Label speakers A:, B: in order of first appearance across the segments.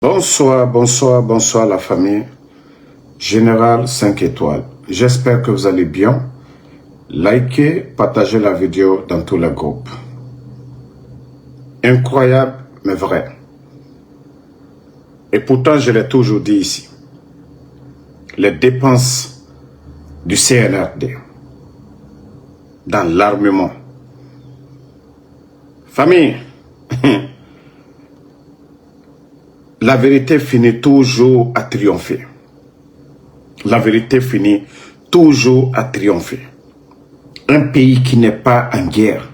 A: Bonsoir, bonsoir, bonsoir la famille. Général 5 étoiles. J'espère que vous allez bien. Likez, partagez la vidéo dans tous les groupes. Incroyable, mais vrai. Et pourtant, je l'ai toujours dit ici. Les dépenses du CNRD dans l'armement. Famille, la vérité finit toujours à triompher. La vérité finit toujours à triompher. Un pays qui n'est pas en guerre,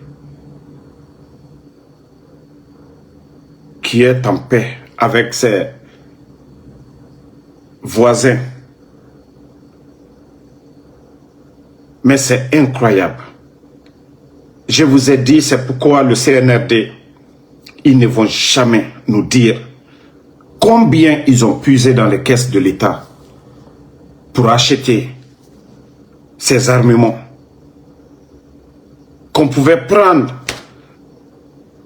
A: qui est en paix avec ses voisins. Mais c'est incroyable. Je vous ai dit, c'est pourquoi le CNRD, ils ne vont jamais nous dire combien ils ont puisé dans les caisses de l'État pour acheter ces armements qu'on pouvait prendre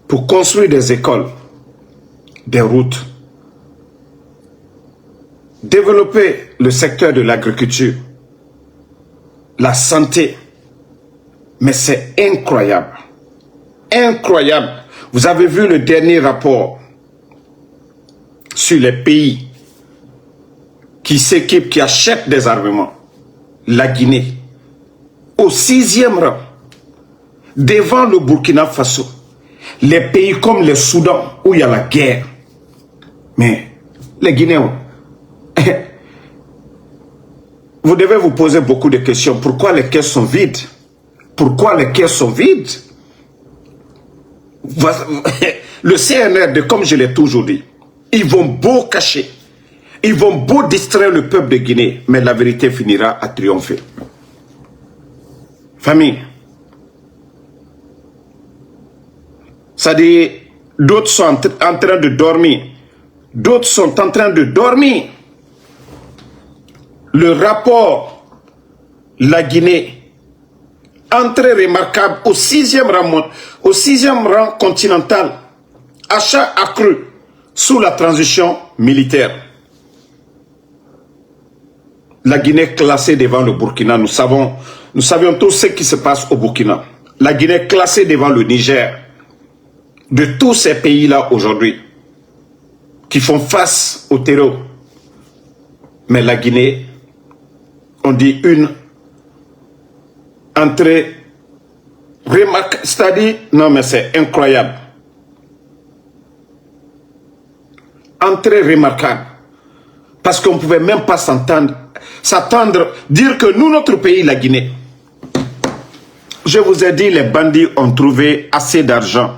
A: pour construire des écoles, des routes, développer le secteur de l'agriculture, la santé. Mais c'est incroyable. Incroyable. Vous avez vu le dernier rapport sur les pays qui s'équipent, qui achètent des armements. La Guinée, au 6e rang, devant le Burkina Faso. Les pays comme le Soudan, où il y a la guerre. Mais les Guinéens, vous devez vous poser beaucoup de questions. Pourquoi les caisses sont vides? Pourquoi les caisses sont vides? Le CNRD, comme je l'ai toujours dit, ils vont beau cacher, ils vont beau distraire le peuple de Guinée, mais la vérité finira à triompher. Famille, ça dit, d'autres sont en train de dormir, d'autres sont en train de dormir. Le rapport, la Guinée, entrée remarquable au 6e rang continental, achat accru sous la transition militaire. La Guinée classée devant le Burkina, nous savions tous ce qui se passe au Burkina. La Guinée classée devant le Niger. De tous ces pays-là aujourd'hui qui font face au terreau. Mais la Guinée, on dit une entrée remarquable, c'est-à-dire, non mais c'est incroyable. Entrée remarquable. Parce qu'on ne pouvait même pas s'attendre, dire que nous, notre pays, la Guinée, je vous ai dit, les bandits ont trouvé assez d'argent.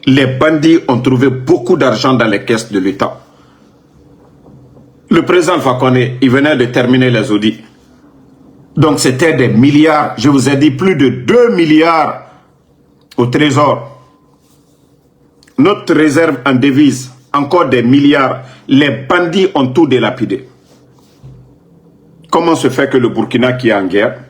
A: Les bandits ont trouvé beaucoup d'argent dans les caisses de l'État. Le président Fakonde, il venait de terminer les audits. Donc c'était des milliards, je vous ai dit plus de 2 milliards au trésor. Notre réserve en devises, encore des milliards. Les bandits ont tout délapidé. Comment se fait que le Burkina qui est en guerre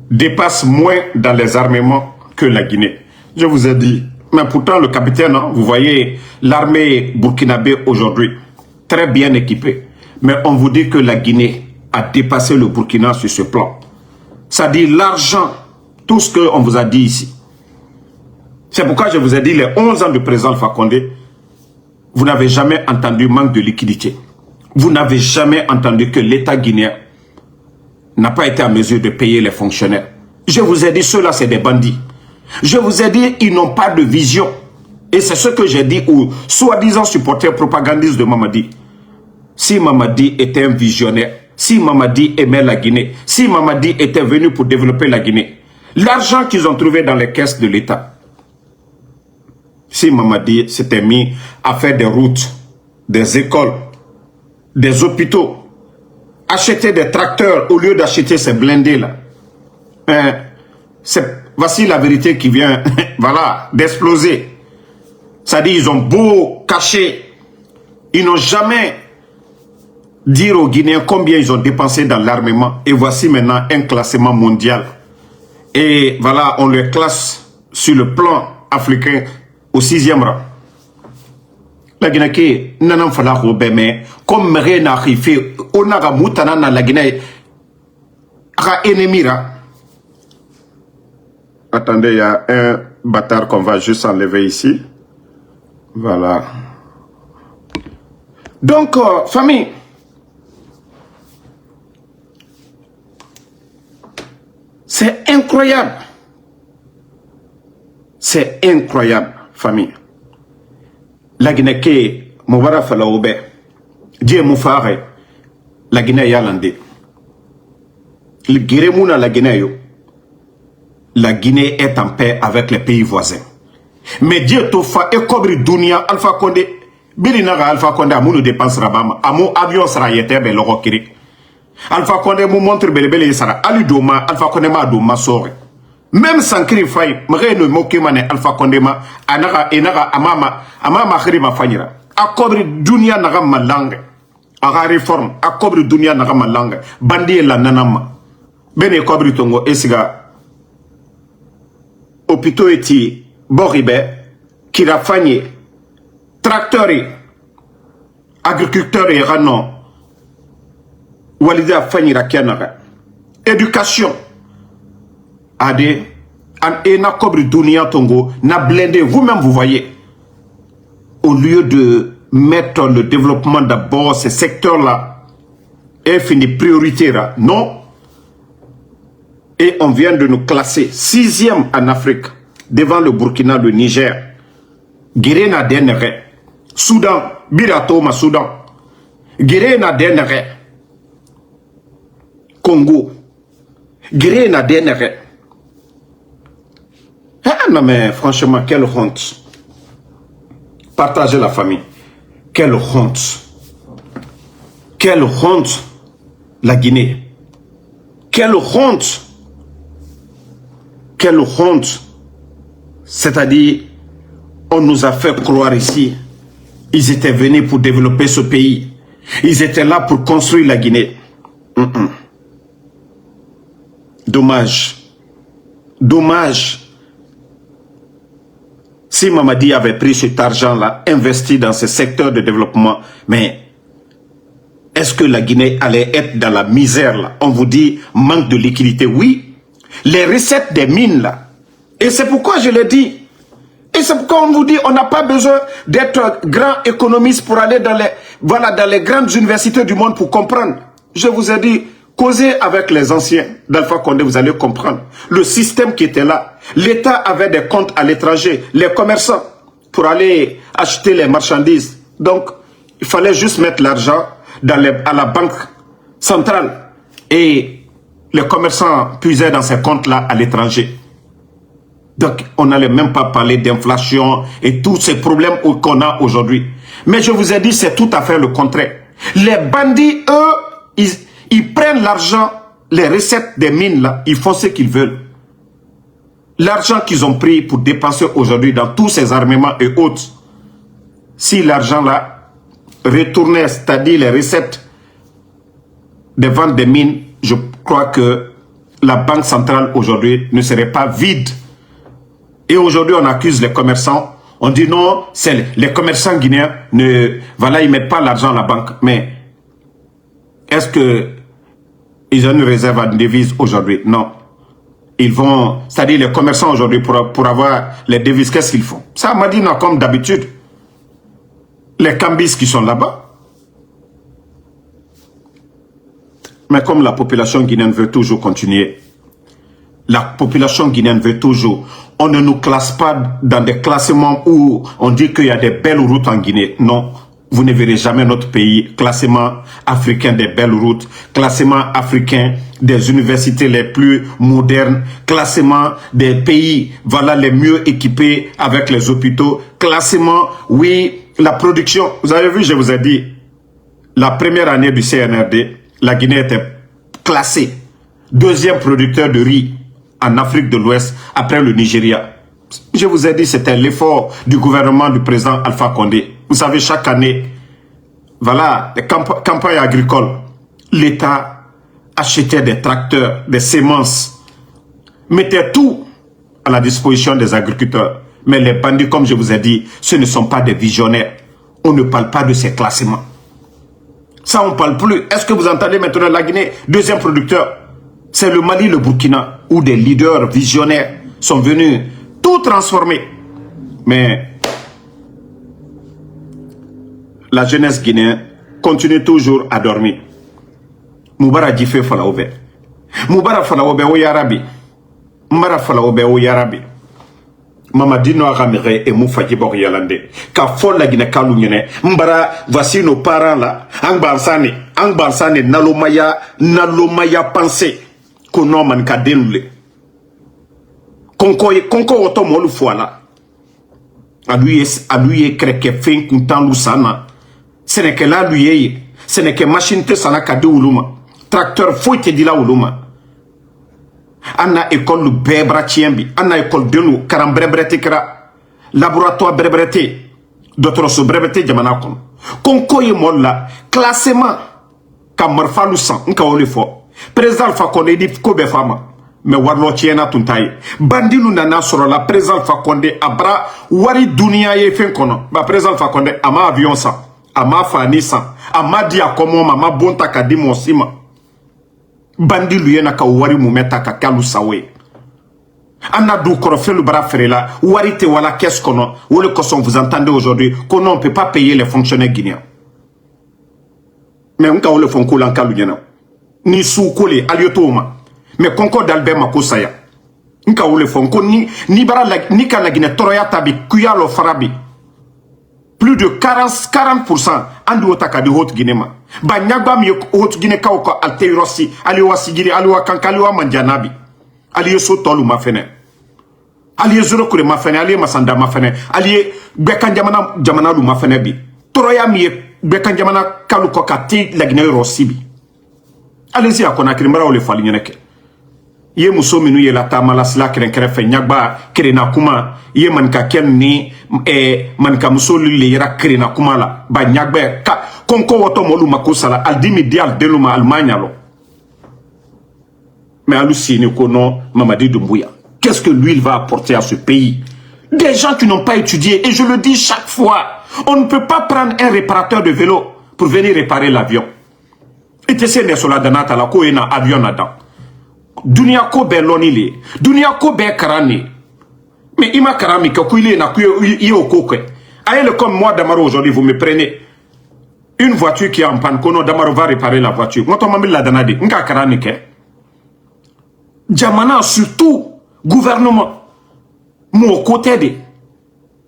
A: dépasse moins dans les armements que la Guinée? Je vous ai dit, mais pourtant le capitaine, hein, vous voyez l'armée burkinabé aujourd'hui, très bien équipée. Mais on vous dit que la Guinée a dépassé le Burkina sur ce plan. Ça dit l'argent, tout ce qu'on vous a dit ici. C'est pourquoi je vous ai dit les 11 ans de président Fakonde, vous n'avez jamais entendu manque de liquidité. Vous n'avez jamais entendu que l'État guinéen n'a pas été en mesure de payer les fonctionnaires. Je vous ai dit, ceux-là, c'est des bandits. Je vous ai dit, ils n'ont pas de vision. Et c'est ce que j'ai dit aux soi-disant supporters propagandistes de Mamadi. Si Mamadi était un visionnaire, si Mamadi aimait la Guinée, si Mamadi était venu pour développer la Guinée, l'argent qu'ils ont trouvé dans les caisses de l'État, si Mamadi s'était mis à faire des routes, des écoles, des hôpitaux, acheter des tracteurs au lieu d'acheter ces blindés-là, voici la vérité qui vient voilà, d'exploser. Ça dit, ils ont beau cacher, ils n'ont jamais dire aux Guinéens combien ils ont dépensé dans l'armement. Et voici maintenant un classement mondial. Et voilà, on les classe sur le plan africain au 6e rang. La Guinée qui n'en fala robé, mais comme rien n'a arrivé, on a moutana dans la Guinée, à ennemi là. Attendez, il y a un bâtard qu'on va juste enlever ici. Voilà. Donc, famille, c'est incroyable. C'est incroyable, famille. La Guinée qui Moubara Falaoube, Dieu Moufare, la Guinée Yalande. Le Guérémouna la Guinée, la Guinée est en paix avec les pays voisins. Mais Dieu Tofa et Kobri Dunia, Alpha Condé, Bilinaga Alpha Condé, à mon dépense Rabama, à mon avion sera yété, ben l'oro kiri. Alpha Condé mou montre belebele sara, Ali Doma, Alpha Condé ma Doma sore. Même sans cri faille, m'ré ne moque mané Alpha Condé ma, anaga, enaga, amama khiri ma fanyira. A Kobri Dunia naga ma langue. A réforme, a Kobri Dunia naga ma langue. Bandi la nanama. Bene Kobri Tongo, esiga. Opito eti, Boribe, Kirafanye, tracteurs, agriculteurs et ranon, Walida Fanyira Kianara, éducation, Ade, na Kobri Dunia Tongo, na blindé, vous-même vous voyez, au lieu de mettre le développement d'abord, ces secteurs-là, et finir priorité là, non. Et on vient de nous classer 6e en Afrique, devant le Burkina, le Niger, Guinée Denere, Soudan, Biratoma, Soudan, Guinée Denere, Congo, Guinée Denere. Ah non mais franchement, quelle honte. Partagez la famille. Quelle honte. Quelle honte, la Guinée. Quelle honte. Quelle honte. C'est-à-dire, on nous a fait croire ici, ils étaient venus pour développer ce pays. Ils étaient là pour construire la Guinée. Dommage. Dommage. Si Mamadi avait pris cet argent-là, investi dans ce secteur de développement, mais est-ce que la Guinée allait être dans la misère là? On vous dit manque de liquidité. Oui, les recettes des mines là. Et c'est pourquoi je l'ai dit. Et c'est pourquoi on vous dit on n'a pas besoin d'être grand économiste pour aller dans les grandes universités du monde pour comprendre. Je vous ai dit, causez avec les anciens d'Alpha Condé, vous allez comprendre. Le système qui était là, l'État avait des comptes à l'étranger, les commerçants, pour aller acheter les marchandises. Donc, il fallait juste mettre l'argent à la banque centrale. Et les commerçants puisaient dans ces comptes-là à l'étranger. Donc, on n'allait même pas parler d'inflation et tous ces problèmes qu'on a aujourd'hui. Mais je vous ai dit, c'est tout à fait le contraire. Les bandits, eux, ils prennent l'argent, les recettes des mines, là, ils font ce qu'ils veulent. L'argent qu'ils ont pris pour dépenser aujourd'hui dans tous ces armements et autres, si l'argent là retournait, c'est-à-dire les recettes des ventes des mines, je crois que la banque centrale aujourd'hui ne serait pas vide. Et aujourd'hui, on accuse les commerçants. On dit non, c'est les commerçants guinéens, voilà, ils ne mettent pas l'argent à la banque. Mais est-ce qu'ils ont une réserve à devises aujourd'hui? Non. Ils vont, c'est-à-dire les commerçants aujourd'hui, pour avoir les devises, qu'est-ce qu'ils font? Ça m'a dit non, comme d'habitude. Les cambis qui sont là-bas. Mais comme la population guinéenne veut toujours continuer, la population guinéenne veut toujours. On ne nous classe pas dans des classements où on dit qu'il y a des belles routes en Guinée. Non, vous ne verrez jamais notre pays. Classement africain des belles routes, classement africain des universités les plus modernes, classement des pays, voilà, les mieux équipés avec les hôpitaux, classement, oui, la production. Vous avez vu, je vous ai dit, la première année du CNRD, la Guinée était classée deuxième producteur de riz en Afrique de l'Ouest, après le Nigeria. Je vous ai dit, c'était l'effort du gouvernement du président Alpha Condé. Vous savez, chaque année, voilà, les campagnes agricoles, l'État achetait des tracteurs, des semences, mettait tout à la disposition des agriculteurs. Mais les bandits, comme je vous ai dit, ce ne sont pas des visionnaires. On ne parle pas de ces classements. Ça, on ne parle plus. Est-ce que vous entendez maintenant la Guinée, deuxième producteur? C'est le Mali, le Burkina, où des leaders visionnaires sont venus tout transformer. Mais la jeunesse guinéenne continue toujours à dormir. Moubara Djifé Falaoube. Moubara Falaoube ou Yarabi. Moubara Falaoube ou Yarabi. Mamadi no agamere et Moufaji Boryalande. Ka fol la Guinée Kalounyene. Mbara, voici nos parents là. Angbansane, nalomaya pensé. Kono man ka denule. Konko oto molu foala. Aluye kreke fin kuntan lusana. Ce n'est que là lui. Ce n'est que machine te sana kade uluma. Tracteur faut te dila uluma. Anna école lu bebra tiembi. Anna école de nous. Karam brebrete kra. Laboratoire brebrete. D'autres so brebrete jamana kon. Konko ye molla. Classement. Kamarfa lusan. Nka ole fo. Président Fakonde dit kobe fama. Mais warlo tiena tuntaye. Bandilu nana soro la président Fakonde abra wari dunia ye fen kono. Ba président Fakonde ama avion sa. Ama fani sa. Ama dia komo mama bonta kadimo sima. Bandilu yena ka wari mumeta ka kalu sawe. Anna du korofelu bara ferela. Wari te wala qu'est-ce kono. Ou le koson vous entendez aujourd'hui qu'on ne peut pas payer les fonctionnaires guinéens. Mais on ka le font koulan kalu yena. Ni soukole aliotoma. Mais konko d'Albert Makosaya. Nka wole fonko ni bara ni ka la Guinée toroya tabi kuya lo farabi. Plus de 40% andi otaka de Haute Guinée ma. Ba nyagba mi Haute Guinée ka ko alteyrosi ali wasigiri ali wakankali wa manjanabi. Ali so tolu mafene. Ali zoro kure mafene ali masanda mafene. Ali bekan jamana lu mafene bi. Toroya mi bekan jamana kalu ko kati la Guinée rosibi. Allez-y à Conakry, ou le fali nyoneke. Ye muso minu ye la tamala sila keren kerefe nyagba kerena kuma ye manka ken ni manka muso le yera kerena kuma la ba nyagba ka konko woto molu makosala aldimi dial deluma Allemagne lo. Mais halluciné kono Mamadi Doumbouya. Qu'est-ce que lui il va apporter à ce pays? Des gens qui n'ont pas étudié, et je le dis chaque fois, on ne peut pas prendre un réparateur de vélo pour venir réparer l'avion. Et tu sais, les soldats de Natala, ko ena avion là-dedans. Dunia ko be lonili. Dunia ko be karani. Mais ima karami ka kuile na kuye au kokwe. Aïe, comme moi, Damaro, aujourd'hui, vous me prenez une voiture qui est en panne, kono Damaro va réparer la voiture. Moi, ton mamie la danade. Nka karani ke. Jamana, surtout, gouvernement. Mo côté de.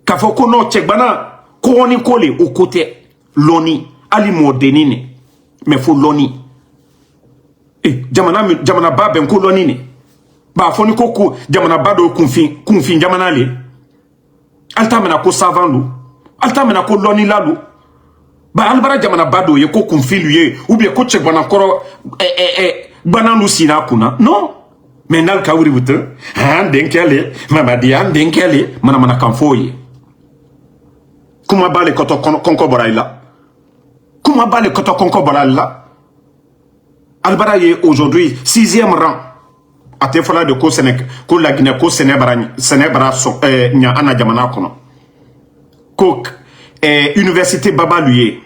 A: Kafoko no tchekbana. Koni kole au côté. Loni. Ali mo denine. Mais faut loni. Eh, jamana ba ben ko loni ni. Ba foni ko jamana ba do kunfin jamana le. Alta mena ko savandu. Alta mena ko loni lalu. Ba albara jamana ba do ye ko kunfin lui ou bien ko check bana koro bananu sina kuna. Non. Mais nal kawri buta. Han denkele, mamadi han denkele, mana kanfoye. Kuma ba le koto konko boraila. Comment bat le koto konko balala? Albara est aujourd'hui 6e rang. A te fala de ko Sénégal, ko la Guinée, ko Sénégal son nya ana jamana kono. Ko université Baba lui.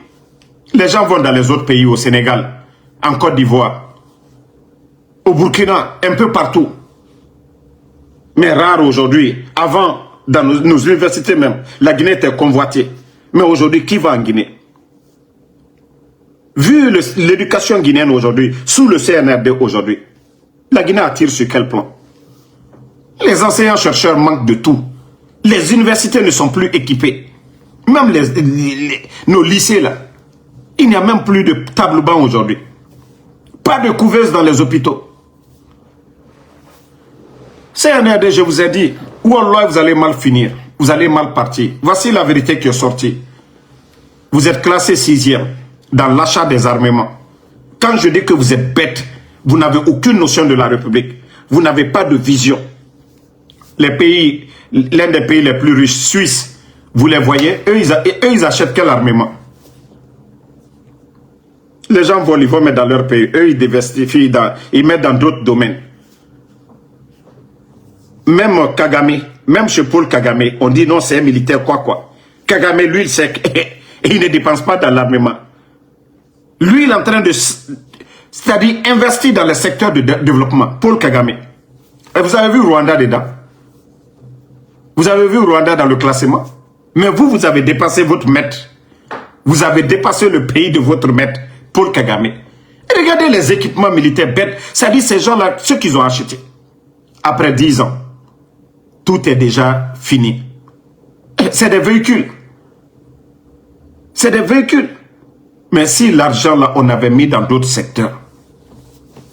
A: Les gens vont dans les autres pays, au Sénégal, en Côte d'Ivoire, au Burkina, un peu partout. Mais rare aujourd'hui. Avant, dans nos universités même, la Guinée était convoitée. Mais aujourd'hui, qui va en Guinée? Vu l'éducation guinéenne aujourd'hui, sous le CNRD aujourd'hui, la Guinée attire sur quel plan? Les enseignants-chercheurs manquent de tout. Les universités ne sont plus équipées. Même nos lycées là, il n'y a même plus de table banc aujourd'hui. Pas de couveuse dans les hôpitaux. CNRD, je vous ai dit, Wallah, vous allez mal finir. Vous allez mal partir. Voici la vérité qui est sortie. Vous êtes classé 6e. Dans l'achat des armements. Quand je dis que vous êtes bête, vous n'avez aucune notion de la République. Vous n'avez pas de vision. Les pays, l'un des pays les plus riches, Suisse, vous les voyez, eux ils achètent quel armement? Les gens volent, ils vont mettre dans leur pays. Eux, ils diversifient, ils mettent dans d'autres domaines. Même Kagame, même chez Paul Kagame, on dit non, c'est un militaire, quoi. Kagame, lui, il sait que et il ne dépense pas dans l'armement. Lui, il est en train de, c'est-à-dire investir dans le secteur de développement. Paul Kagame. Et vous avez vu Rwanda dedans? Vous avez vu Rwanda dans le classement? Mais vous, vous avez dépassé votre maître. Vous avez dépassé le pays de votre maître, Paul Kagame. Et regardez les équipements militaires bêtes. C'est-à-dire ces gens-là, ceux qu'ils ont achetés. Après 10 ans, tout est déjà fini. C'est des véhicules. C'est des véhicules. Mais si l'argent, là, on avait mis dans d'autres secteurs,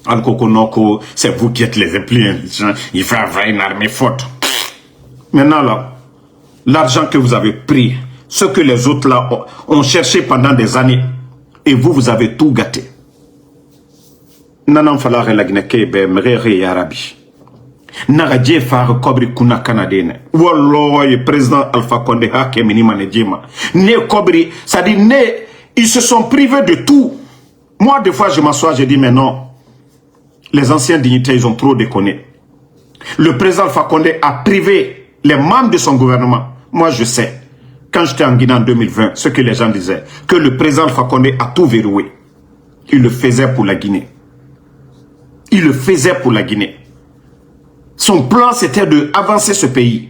A: Al-Kokonoko, c'est vous qui êtes les plus intelligents, il faut avoir une armée forte. Maintenant, là, l'argent que vous avez pris, ce que les autres, là, ont cherché pendant des années, et vous, vous avez tout gâté. Nanan fala relagneke be mrere yarabi. Naradje far kobri kuna canadienne. Walloy président Alpha Condé ha kemini manejima. Ne kobri, ça dit ne, ils se sont privés de tout. Moi, des fois, je m'assois, je dis, mais non. Les anciens dignitaires, ils ont trop déconné. Le président Alpha Condé a privé les membres de son gouvernement. Moi, je sais, quand j'étais en Guinée en 2020, ce que les gens disaient, que le président Alpha Condé a tout verrouillé. Il le faisait pour la Guinée. Il le faisait pour la Guinée. Son plan, c'était d'avancer ce pays.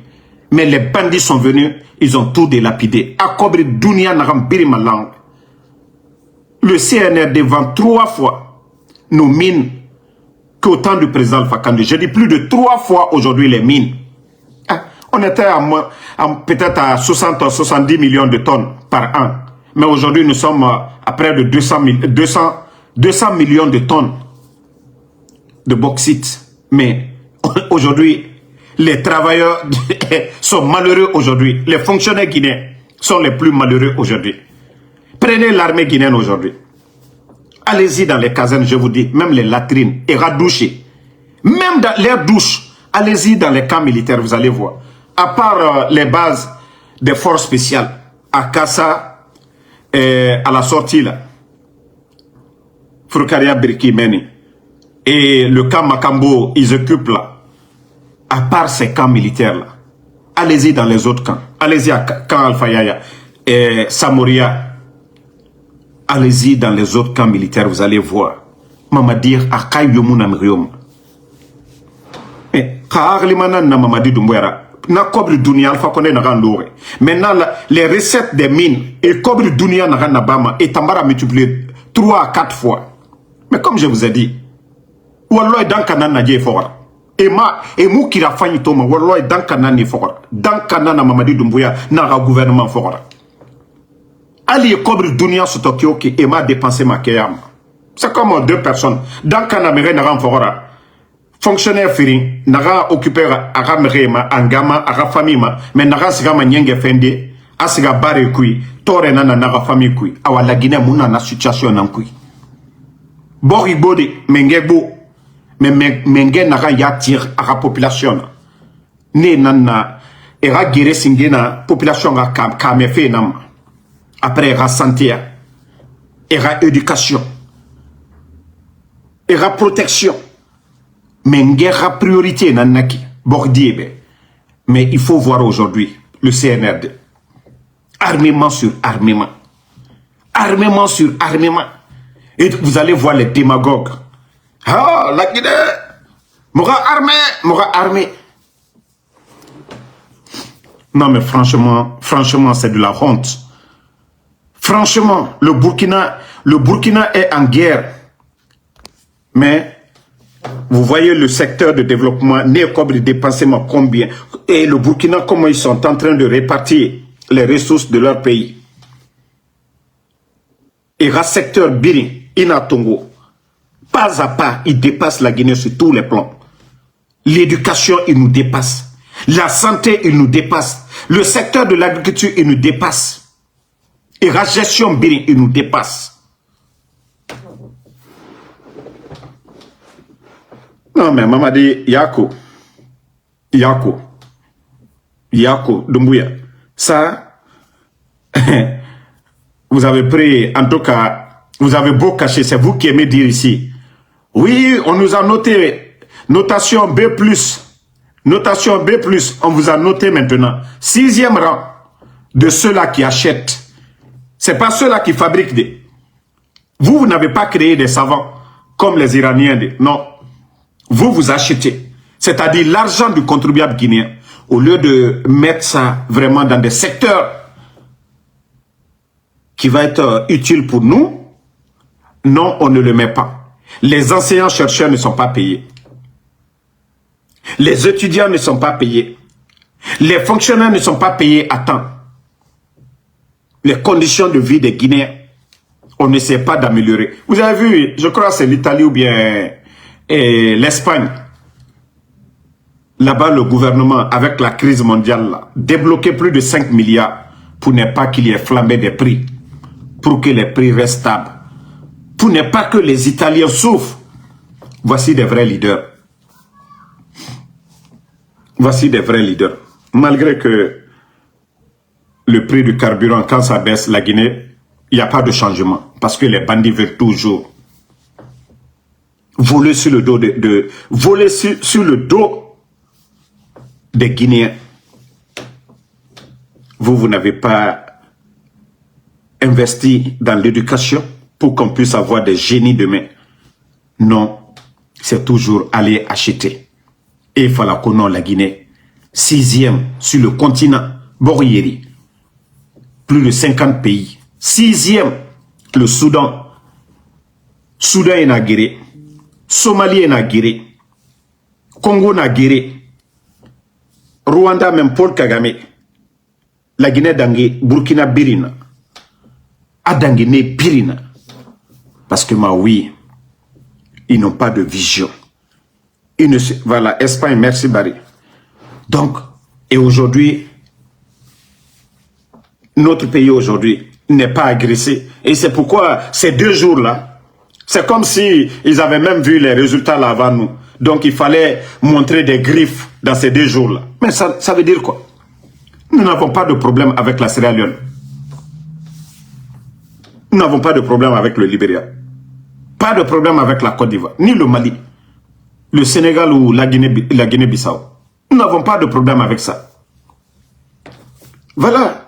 A: Mais les bandits sont venus, ils ont tout délapidé. Akobri Dunia Naram Birimalang. Le CNRD vend 3 fois nos mines qu'au temps du président Alpha Condé. Je dis plus de 3 fois aujourd'hui les mines. On était peut-être à 60 ou 70 millions de tonnes par an. Mais aujourd'hui, nous sommes à près de 200 millions de tonnes de bauxite. Mais aujourd'hui, les travailleurs sont malheureux aujourd'hui. Les fonctionnaires guinéens sont les plus malheureux aujourd'hui. Prenez l'armée guinéenne aujourd'hui. Allez-y dans les casernes, je vous dis, même les latrines, et radoucher. Même dans les douches, allez-y dans les camps militaires, vous allez voir. À part les bases des forces spéciales, à Kassa, à la sortie là, Frukaria Birkimeni, et le camp Makambo, ils occupent là. À part ces camps militaires là, allez-y dans les autres camps. Allez-y à camp Alpha Yaya et Samoria. Allez-y dans les autres camps militaires, vous allez voir. Mamadir Akay Yomuna Miriom. Et Kaarlimana na Mamadi Doumbouera. Na Kobri Dunia Alpha Condé na Randore. Maintenant, les recettes des mines et Kobri Dunia na Ranabama et Tambara multiplié 3 à 4 fois. Mais comme je vous ai dit, Walloy Dankanan Nadje Fora. Et mou qui a failli Toma, Walloy Dankanan ni Fora. Dankanan na Mamadi Doumbouya na gouvernement Fora. Ali Kobri Dunia sur Tokyo qui m'a dépensé ma keyam. C'est comme 2 personnes. Dankana Mere na Fora. Fonctionnaire Firi, n'a occupé à Ramerema, Angama, à famille, mais n'a pas nyenge fendi, asiga bare kui, tore nana n'a famille kui, awa la Guinée mouna na situation nan kui. Bori bodi, mengebo, mais menge n'a yatir à la population. Ne nana, era gire singena, population a kamefe nam. Après era santé, era éducation, era protection. Mais guerre priorité nanaki bordiebe. Mais il faut voir aujourd'hui le CNRD. Armement sur armement. Armement sur armement. Et vous allez voir les démagogues. Ah, la Guinée. M'aura armé. Non mais franchement, c'est de la honte. Franchement, le Burkina est en guerre. Mais vous voyez le secteur de développement, Néocobre dépensément combien. Et le Burkina, comment ils sont en train de répartir les ressources de leur pays. Et le secteur Biri, Inatongo, pas à pas, il dépasse la Guinée sur tous les plans. L'éducation, il nous dépasse. La santé, il nous dépasse. Le secteur de l'agriculture, il nous dépasse. Et la gestion Biri, il nous dépasse. Non, mais maman dit Yako, Doumbouya. Ça, vous avez pris, en tout cas, vous avez beau cacher, c'est vous qui aimez dire ici. Oui, on nous a noté, notation B+. Notation B+, on vous a noté maintenant. 6e rang de ceux-là qui achètent. C'est pas ceux-là qui fabriquent des... Vous n'avez pas créé des savants comme les Iraniens. Non. Vous achetez. C'est-à-dire l'argent du contribuable guinéen. Au lieu de mettre ça vraiment dans des secteurs qui vont être utiles pour nous, non, on ne le met pas. Les enseignants-chercheurs ne sont pas payés. Les étudiants ne sont pas payés. Les fonctionnaires ne sont pas payés à temps. Les conditions de vie des Guinéens, on n'essaie pas d'améliorer. Vous avez vu, je crois que c'est l'Italie ou bien l'Espagne. Là-bas, le gouvernement, avec la crise mondiale, là, débloqué plus de 5 milliards pour ne pas qu'il y ait flambé des prix, pour que les prix restent stables, pour ne pas que les Italiens souffrent. Voici des vrais leaders. Voici des vrais leaders. Malgré que le prix du carburant, quand ça baisse, la Guinée, il n'y a pas de changement. Parce que les bandits veulent toujours voler sur le dos voler sur le dos des Guinéens. Vous n'avez pas investi dans l'éducation pour qu'on puisse avoir des génies demain. Non, c'est toujours aller acheter. Et il fallait qu'on ait la Guinée, 6e sur le continent, Borieri. Plus de 50 pays. 6e, le Soudan. Soudan est naguéré. Somalie est naguéré. Congo naguéré. Rwanda, même Paul Kagame. La Guinée d'Angé, Burkina Birina. Adangene Birina. Parce que, oui, ils n'ont pas de vision. Voilà, Espagne, merci Barry. Donc, et aujourd'hui, notre pays aujourd'hui n'est pas agressé. Et c'est pourquoi ces 2 jours-là, c'est comme si ils avaient même vu les résultats là avant nous. Donc il fallait montrer des griffes dans ces 2 jours-là. Mais ça veut dire quoi? Nous n'avons pas de problème avec la Sierra Leone. Nous n'avons pas de problème avec le Libéria. Pas de problème avec la Côte d'Ivoire, ni le Mali, le Sénégal ou la Guinée-Bissau. Nous n'avons pas de problème avec ça. Voilà.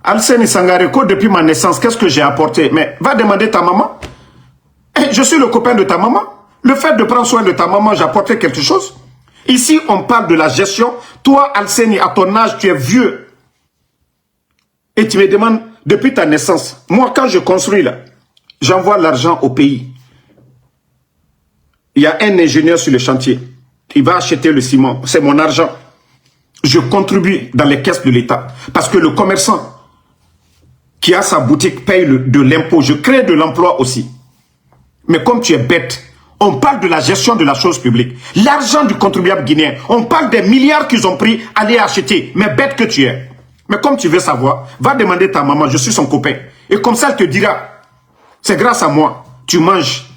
A: Alseni Sangareko, depuis ma naissance, qu'est-ce que j'ai apporté? Mais va demander ta maman. Je suis le copain de ta maman. Le fait de prendre soin de ta maman, j'ai apporté quelque chose. Ici, on parle de la gestion. Toi, Alseni, à ton âge, tu es vieux. Et tu me demandes, depuis ta naissance, moi, quand je construis là, j'envoie l'argent au pays. Il y a un ingénieur sur le chantier. Il va acheter le ciment. C'est mon argent. Je contribue dans les caisses de l'État. Parce que le commerçant qui a sa boutique paye de l'impôt. Je crée de l'emploi aussi. Mais comme tu es bête, on parle de la gestion de la chose publique. L'argent du contribuable guinéen, on parle des milliards qu'ils ont pris à aller acheter. Mais bête que tu es. Mais comme tu veux savoir, va demander ta maman, je suis son copain. Et comme ça, elle te dira, c'est grâce à moi, tu manges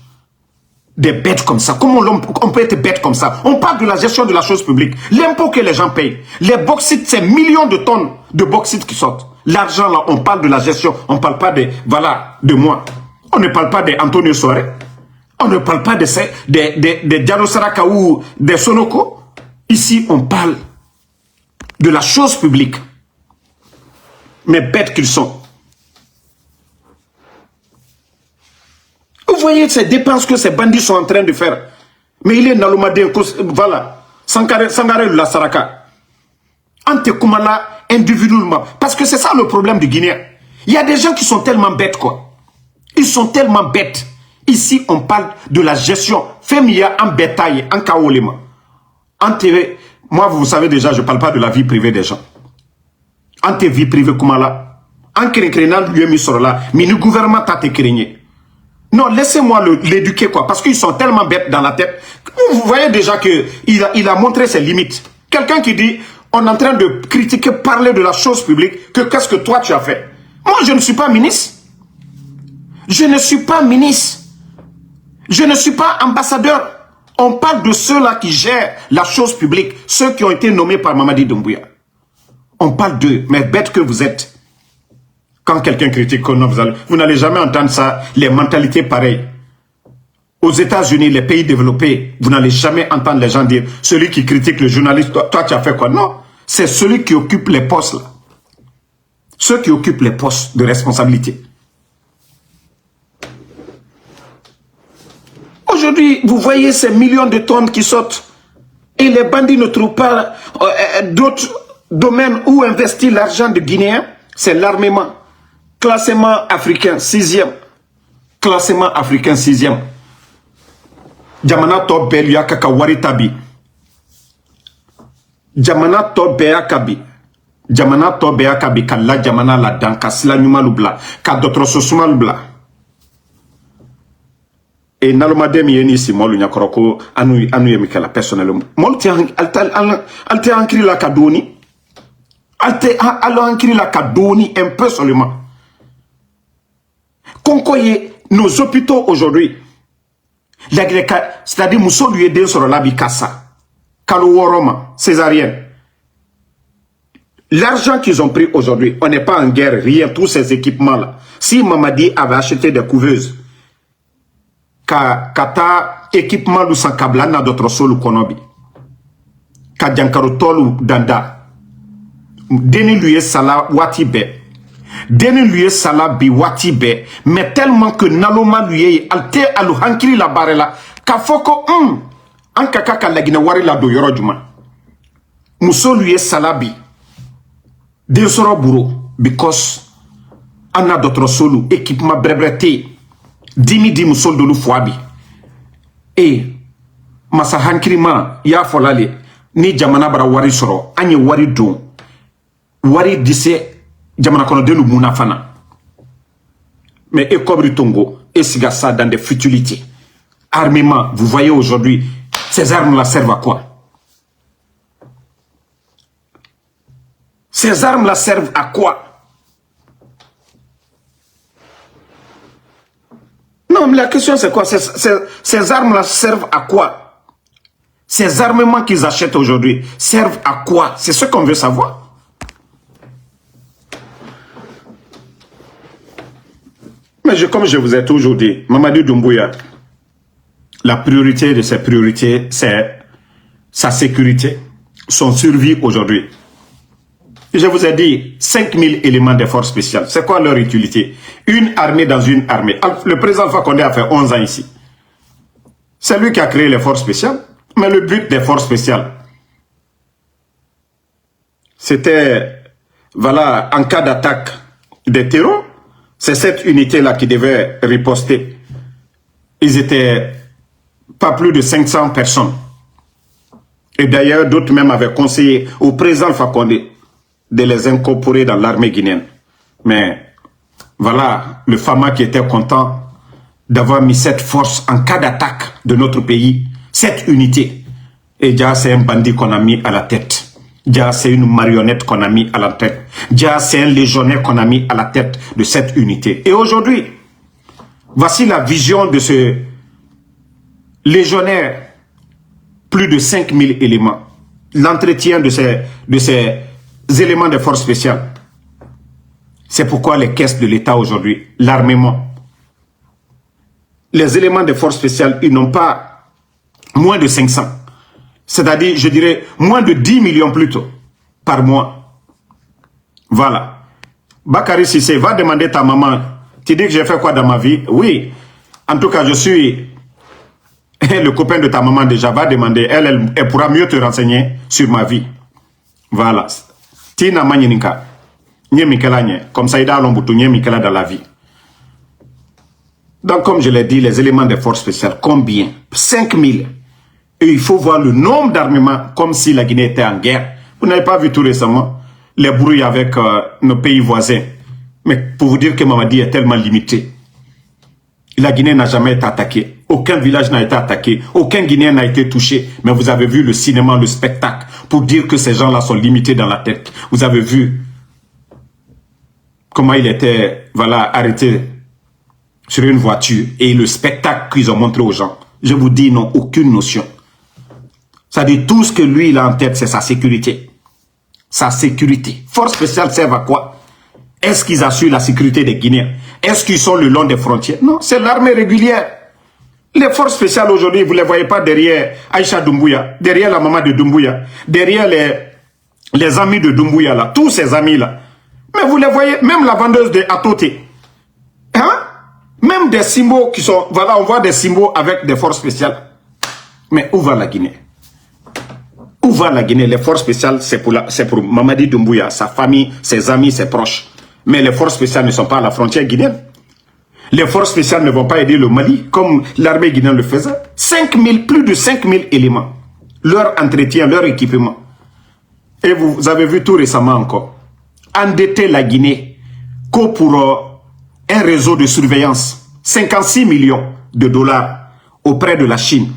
A: des bêtes comme ça. Comment on peut être bête comme ça? On parle de la gestion de la chose publique. L'impôt que les gens payent. Les bauxites, c'est millions de tonnes de bauxites qui sortent. L'argent là, on parle de la gestion. On ne parle pas de, voilà, de moi. On ne parle pas d'Antonio Soare. On ne parle pas de Diallo Saraka ou des Sonoko. Ici, on parle de la chose publique. Mais bêtes qu'ils sont. Vous voyez ces dépenses que ces bandits sont en train de faire. Mais il est Nalomadé, voilà. Sangaré la Saraka. Ante Koumala individuellement. Parce que c'est ça le problème du Guinéen. Il y a des gens qui sont tellement bêtes, quoi. Ils sont tellement bêtes. Ici, on parle de la gestion. Femia en bétail, en kaolema. Ante, moi, vous savez déjà, je ne parle pas de la vie privée des gens. Ante vie privée, Koumala. En crénant, lui, mis sur là. Mais le gouvernement t'a te craigné. Non, laissez-moi l'éduquer, quoi. Parce qu'ils sont tellement bêtes dans la tête. Vous voyez déjà qu'il a montré ses limites. Quelqu'un qui dit, on est en train de critiquer, parler de la chose publique, que qu'est-ce que toi tu as fait? Moi, je ne suis pas ministre. Je ne suis pas ministre. Je ne suis pas ambassadeur. On parle de ceux-là qui gèrent la chose publique. Ceux qui ont été nommés par Mamadi Doumbouya. On parle d'eux, mais bêtes que vous êtes. Quand quelqu'un critique, vous n'allez jamais entendre ça, les mentalités pareilles. Aux États-Unis, les pays développés, vous n'allez jamais entendre les gens dire, celui qui critique le journaliste, toi tu as fait quoi? Non, c'est celui qui occupe les postes là. ceux qui occupent les postes de responsabilité. Aujourd'hui, vous voyez ces millions de tonnes qui sortent et les bandits ne trouvent pas d'autres domaines où investir l'argent de Guinéens. C'est l'armement. Classement africain 6e. Classement africain 6e. Jamana to belia kaka waritabi. Jamana to beya kabi. Jamana to beya kabi kala jamana la dan kasila nyuma lubla. Ka dotro sosuma lubla. Et nalomade mi yeni si molu nyakoroko anu yemikela personnellement. Molu ti alte ankri la kadoni. Alte ankri la kadoni un peu seulement. Konkoye nos hôpitaux aujourd'hui. C'est-à-dire Mousso lui aide sur la bicassa. Kalo Woroma, césarienne. L'argent qu'ils ont pris aujourd'hui, on n'est pas en guerre, rien, tous ces équipements-là. Si Mamadi avait acheté des couveuses, kata équipement lu sankabla na d'autres solu konobi, ka jankaro tolu danda, deni lui sala watibe, deni lui sala bi watibe, mais tellement que naloma lui alte alu hankiri la barela, ka foko ankaka ka lagina wari la do yoro juma. Muso lui salabi, de soro buro, because ana d'autres solu, équipement breveté, dimi di musol dolu fwabi. Et masa hankirima ya folale ni jamana bara wari soro anye wari don wari dise jamana kono delu munafana. Mais et kobri tongo et siga ça dans des futilités. Armement, vous voyez aujourd'hui, ces armes-là servent à quoi? Ces armes-là servent à quoi? Non, mais la question c'est quoi? Ces armes-là servent à quoi? Ces armements qu'ils achètent aujourd'hui servent à quoi? C'est ce qu'on veut savoir. Mais comme je vous ai toujours dit, Mamadi Doumbouya, la priorité de ses priorités, c'est sa sécurité, son survie aujourd'hui. Je vous ai dit 5000 éléments des forces spéciales. C'est quoi leur utilité? Une armée dans une armée. Le président Alpha Condé a fait 11 ans ici. C'est lui qui a créé les forces spéciales. Mais le but des forces spéciales, c'était, voilà, en cas d'attaque des terrors, c'est cette unité-là qui devait riposter. Ils étaient pas plus de 500 personnes. Et d'ailleurs, d'autres même avaient conseillé au président Alpha Condé de les incorporer dans l'armée guinéenne. Mais voilà, le Fama qui était content d'avoir mis cette force en cas d'attaque de notre pays, cette unité. Et déjà, c'est un bandit qu'on a mis à la tête. Déjà, c'est une marionnette qu'on a mis à la tête. Déjà, c'est un légionnaire qu'on a mis à la tête de cette unité. Et aujourd'hui, voici la vision de ce légionnaire. Plus de 5000 éléments. L'entretien de ces éléments de force spéciale. C'est pourquoi les caisses de l'État aujourd'hui, l'armement, les éléments de force spéciale, ils n'ont pas moins de 500. C'est-à-dire, je dirais, moins de 10 millions plutôt, par mois. Voilà. Bakary Cissé, va demander ta maman, tu dis que j'ai fait quoi dans ma vie? Oui. En tout cas, je suis le copain de ta maman déjà, va demander. Elle pourra mieux te renseigner sur ma vie. Voilà. Tina Magninika. Comme ça, il a l'ombutu dans la vie. Donc, comme je l'ai dit, les éléments des forces spéciales, combien? 5000. Et il faut voir le nombre d'armements comme si la Guinée était en guerre. Vous n'avez pas vu tout récemment les brouilles avec nos pays voisins. Mais pour vous dire que Mamadi est tellement limité. La Guinée n'a jamais été attaquée. Aucun village n'a été attaqué. Aucun Guinéen n'a été touché. Mais vous avez vu le cinéma, le spectacle, pour dire que ces gens-là sont limités dans la tête. Vous avez vu comment il était, voilà, arrêté sur une voiture et le spectacle qu'ils ont montré aux gens. Je vous dis, ils n'ont aucune notion. C'est-à-dire, tout ce que lui, il a en tête, c'est sa sécurité. Sa sécurité. Force spéciale servent à quoi? Est-ce qu'ils assurent la sécurité des Guinéens? Est-ce qu'ils sont le long des frontières? Non, c'est l'armée régulière. Les forces spéciales aujourd'hui, vous ne les voyez pas derrière Aïcha Doumbouya, derrière la maman de Doumbouya, derrière les amis de Doumbouya, là, tous ces amis-là. Mais vous les voyez, même la vendeuse de Atoté. Hein? Même des symboles qui sont... Voilà, on voit des symboles avec des forces spéciales. Mais où va la Guinée? Où va la Guinée? Les forces spéciales, c'est pour Mamadi Doumbouya, sa famille, ses amis, ses proches. Mais les forces spéciales ne sont pas à la frontière guinéenne. Les forces spéciales ne vont pas aider le Mali, comme l'armée guinéenne le faisait. 5000, plus de 5000 éléments. Leur entretien, leur équipement. Et vous avez vu tout récemment encore. Endetter la Guinée que pour un réseau de surveillance. 56 millions de dollars auprès de la Chine.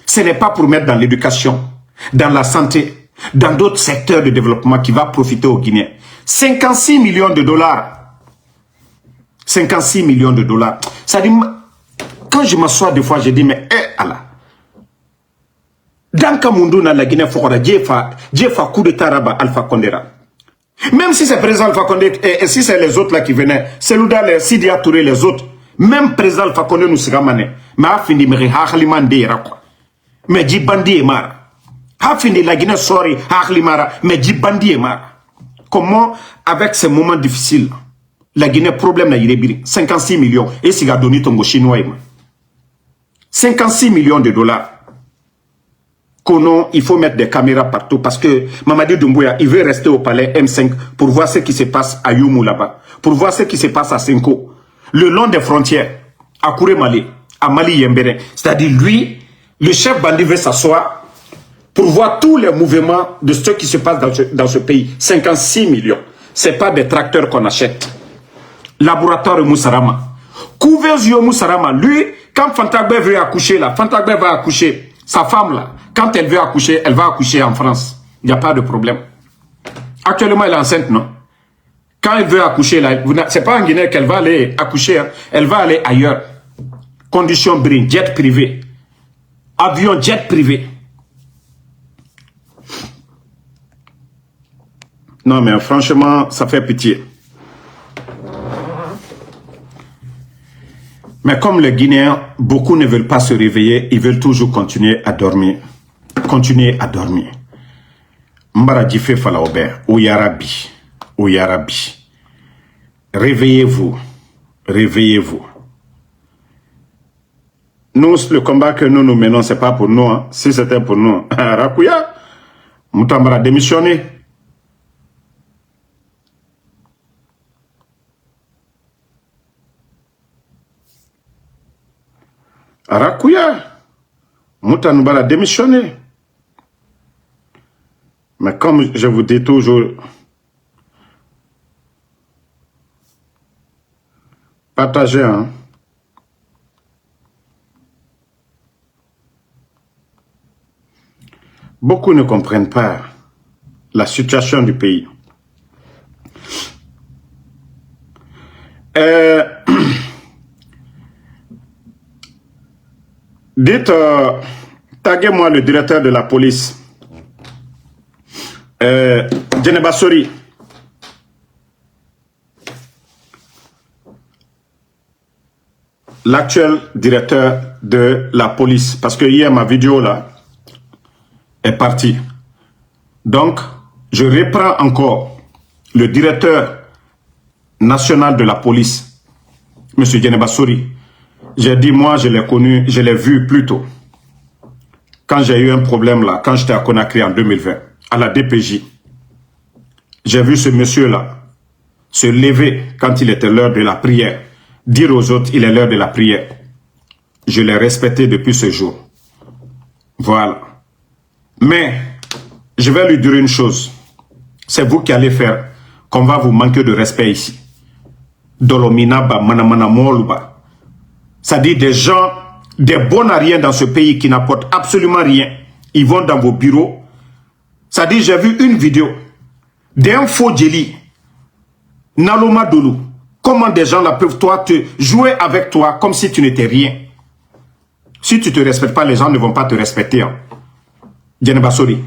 A: Ce n'est pas pour mettre dans l'éducation, dans la santé, dans d'autres secteurs de développement qui va profiter aux Guinéens. 56 millions de dollars. 56 millions de dollars. Ça dit, quand je m'assois des fois, je dis, mais Allah. Dans Kamunduna, la Guinée, Fokora, Djefa coup de Taraba, Alpha Condera. Même si c'est président Alpha Condé, et si c'est les autres là qui venaient, Selouda, les Sidia Touré, les autres, même président Alpha Condé nous sigamane, mais a fini, mais Djibandi est marre. A fini la Guinée, sorry, Hachlimara, mais Djibandi est marre. Comment, avec ces moments difficiles, la Guinée, problème, là, il est 56 millions, et si a donné ton chinois, 56 millions de dollars. Konon, il faut mettre des caméras partout parce que Mamadi Doumbouya, il veut rester au palais M5 pour voir ce qui se passe à Youmou là-bas, pour voir ce qui se passe à Senko, le long des frontières, à Kouré Mali, à Mali Yembere. C'est-à-dire, lui, le chef bandit veut s'asseoir pour voir tous les mouvements de ce qui se passe dans ce pays. 56 millions. Ce n'est pas des tracteurs qu'on achète. Laboratoire Moussarama. Couverture Moussarama, lui, quand Fantagbe veut accoucher là, Fantagbe va accoucher, sa femme là, quand elle veut accoucher, elle va accoucher en France. Il n'y a pas de problème. Actuellement, elle est enceinte, non? Quand elle veut accoucher là, c'est pas en Guinée qu'elle va aller accoucher, hein. Elle va aller ailleurs. Condition brin, jet privé. Avion, jet privé. Non, mais franchement, ça fait pitié. Mais comme les Guinéens, beaucoup ne veulent pas se réveiller, ils veulent toujours continuer à dormir. Continuer à dormir. Mbara Djifé Falaober, Ouyarabi, Ouyarabi. Réveillez-vous, réveillez-vous. Nous, le combat que nous menons, ce n'est pas pour nous. Hein. Si c'était pour nous, Rakouya, Moutambara démissionné. Rakouya, Moutambara démissionné. Mais comme je vous dis toujours, partagez, hein. Beaucoup ne comprennent pas la situation du pays. Dites, taguez-moi le directeur de la police. Djeneba Sori. L'actuel directeur de la police. Parce que hier, ma vidéo là est partie. Donc, je reprends encore le directeur national de la police, M. Djeneba Sori. J'ai dit, moi, je l'ai connu, je l'ai vu plus tôt. Quand j'ai eu un problème là, quand j'étais à Conakry en 2020, à la DPJ, j'ai vu ce monsieur-là se lever quand il était l'heure de la prière, dire aux autres, il est l'heure de la prière. Je l'ai respecté depuis ce jour. Voilà. Mais, je vais lui dire une chose. C'est vous qui allez faire qu'on va vous manquer de respect ici. Dolominaba, manamana moluba. Ça dit des gens, des bons à rien dans ce pays qui n'apportent absolument rien. Ils vont dans vos bureaux. Ça dit, j'ai vu une vidéo d'un faux djeli, Naloma Doulou. Comment des gens là peuvent te jouer avec toi comme si tu n'étais rien. Si tu ne te respectes pas, les gens ne vont pas te respecter. Hein. Djeneba Sori,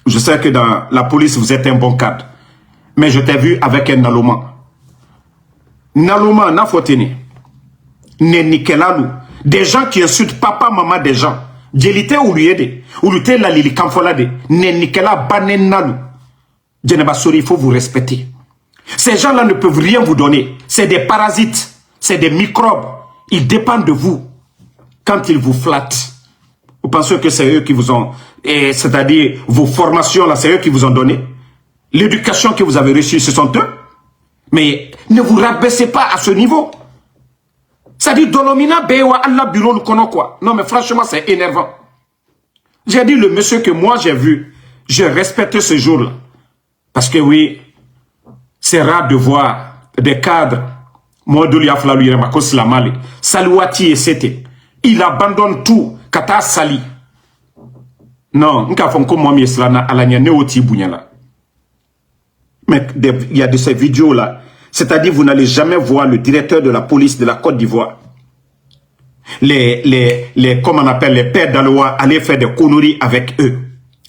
A: je sais que dans la police, vous êtes un bon cadre. Mais je t'ai vu avec un Naloma. Naloma, Nafotene. Nenikelalou. Des gens qui insultent papa, maman des gens. Djelité ou lui ou lui la lili kamfolade. Nenikela banenalou. Djeneba Sori, il faut vous respecter. Ces gens-là ne peuvent rien vous donner. C'est des parasites, c'est des microbes. Ils dépendent de vous. Quand ils vous flattent, vous pensez que c'est eux qui vous ont... C'est-à-dire, vos formations, là, c'est eux qui vous ont donné. L'éducation que vous avez reçue, ce sont eux. Mais ne vous rabaissez pas à ce niveau. C'est-à-dire, Dolomina, Bewa, Allah, Bureau, nous connaissons quoi. Non, mais franchement, c'est énervant. J'ai dit, le monsieur que moi j'ai vu, j'ai respecté ce jour-là. Parce que oui, c'est rare de voir des cadres. Salouati et c'était. Il abandonne tout. Kata Sali. Non, mais il y a de ces vidéos-là. C'est-à-dire, vous n'allez jamais voir le directeur de la police de la Côte d'Ivoire. Comment on appelle, les pères d'Aloa aller faire des conneries avec eux.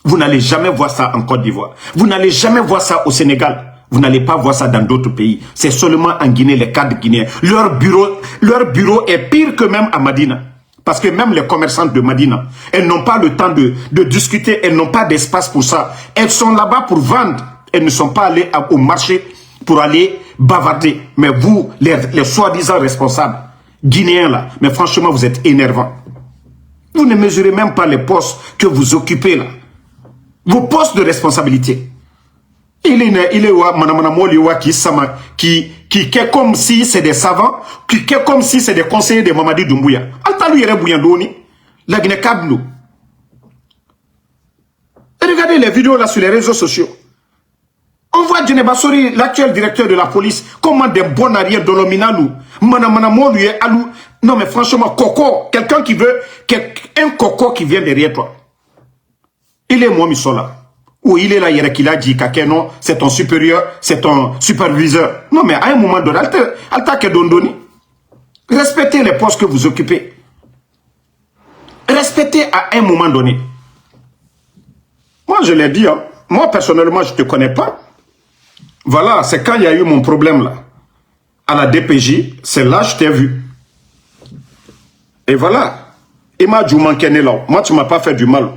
A: Vous n'allez jamais voir ça en Côte d'Ivoire. Vous n'allez jamais voir ça au Sénégal. Vous n'allez pas voir ça dans d'autres pays. C'est seulement en Guinée, les cadres guinéens. Leur bureau est pire que même à Madina. Parce que même les commerçantes de Madina, elles n'ont pas le temps de discuter, elles n'ont pas d'espace pour ça. Elles sont là-bas pour vendre. Elles ne sont pas allées au marché pour aller bavarder. Mais vous, les soi-disant responsables guinéens là, mais franchement, vous êtes énervants. Vous ne mesurez même pas les postes que vous occupez là. Vos postes de responsabilité. Il qui est comme si c'est des savants, qui est comme si c'est des conseillers de Mamadi Doumbouya. Regardez les vidéos là sur les réseaux sociaux. On voit Djeneba Sori, l'actuel directeur de la police, comment des bons arrières Dolominalou, Manamanamoulu et Alou. Non mais franchement, Coco, quelqu'un qui veut, un Coco qui vient derrière toi. Il est moi Missola. Ou il est là, il a dit non, c'est ton supérieur, c'est ton superviseur. Non mais à un moment donné, Alta Kedondoni, respectez les postes que vous occupez. Respectez à un moment donné. Moi je l'ai dit, hein. Moi personnellement je ne te connais pas. Voilà, c'est quand il y a eu mon problème là, à la DPJ, c'est là que je t'ai vu. Et voilà. Et moi, tu m'as pas fait du mal.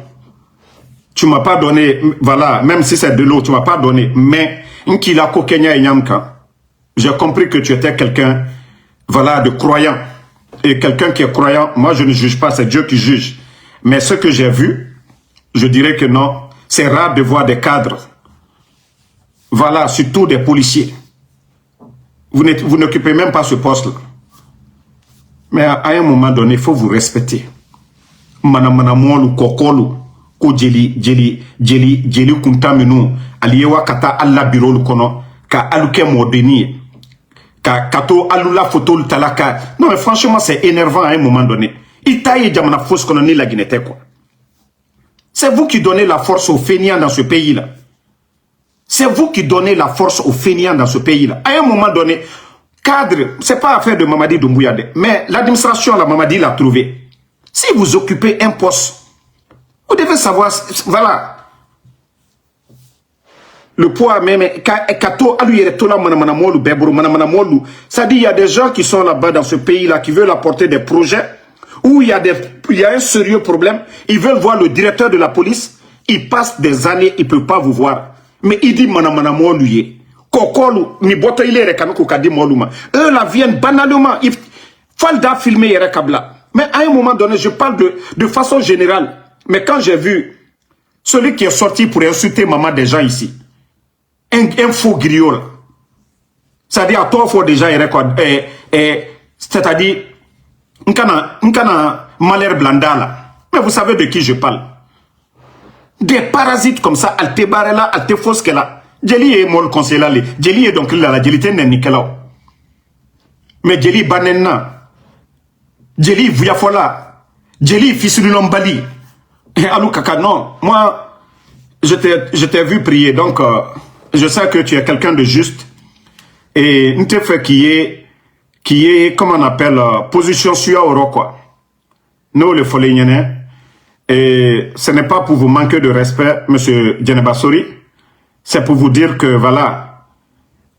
A: Tu m'as pas donné, voilà, même si c'est de l'eau, tu m'as pas donné. Mais, j'ai compris que tu étais quelqu'un, voilà, de croyant. Et quelqu'un qui est croyant, moi je ne juge pas, c'est Dieu qui juge. Mais ce que j'ai vu, je dirais que non, c'est rare de voir des cadres. Voilà, surtout des policiers. Vous n'occupez même pas ce poste-là. Mais à un moment donné, il faut vous respecter. Manamanamoulu, kokolu, ko jeli kuntamenu, aliyewa kata alla bureau kono, ka aluke modeni, ka kato alula photo talaka. Non mais franchement, c'est énervant à un moment donné. Itaye jamana fausse kononi la Guinée quoi. C'est vous qui donnez la force aux fainéants dans ce pays-là. C'est vous qui donnez la force aux fainéants dans ce pays-là. À un moment donné, cadre, c'est pas affaire de Mamadi Doumbouya, mais l'administration, la Mamadi l'a trouvé. Si vous occupez un poste, vous devez savoir, voilà, le poids même, ça dit il y a des gens qui sont là-bas dans ce pays-là, qui veulent apporter des projets, où il y a un sérieux problème, ils veulent voir le directeur de la police, il passe des années, il ne peut pas vous voir. Mais il dit manamanamouluye. Kokolu, mi boto il est rekano kadi moluma. Eux la viennent banalement. Il faut filmer Yerekabla. Mais à un moment donné, je parle de façon générale. Mais quand j'ai vu celui qui est sorti pour insulter maman des gens ici, un faux griot, c'est-à-dire à toi, il faut déjà c'est-à-dire, un malheur blanda là. Mais vous savez de qui je parle. Des parasites comme ça, alte barela, alte foskela. Jeli est mon conseiller là. Jeli est donc là, la jelité n'est nikela. Mais Jeli banena. Jeli vuyafola. Jeli fisulombali. Et alou kaka, non. Moi, je t'ai vu prier. Donc, je sais que tu es quelqu'un de juste. Et nous te fait qui est, comment on appelle, position sur oro quoi. Nous, les foléniennes. Et ce n'est pas pour vous manquer de respect, monsieur Djeneba Sori. C'est pour vous dire que, voilà,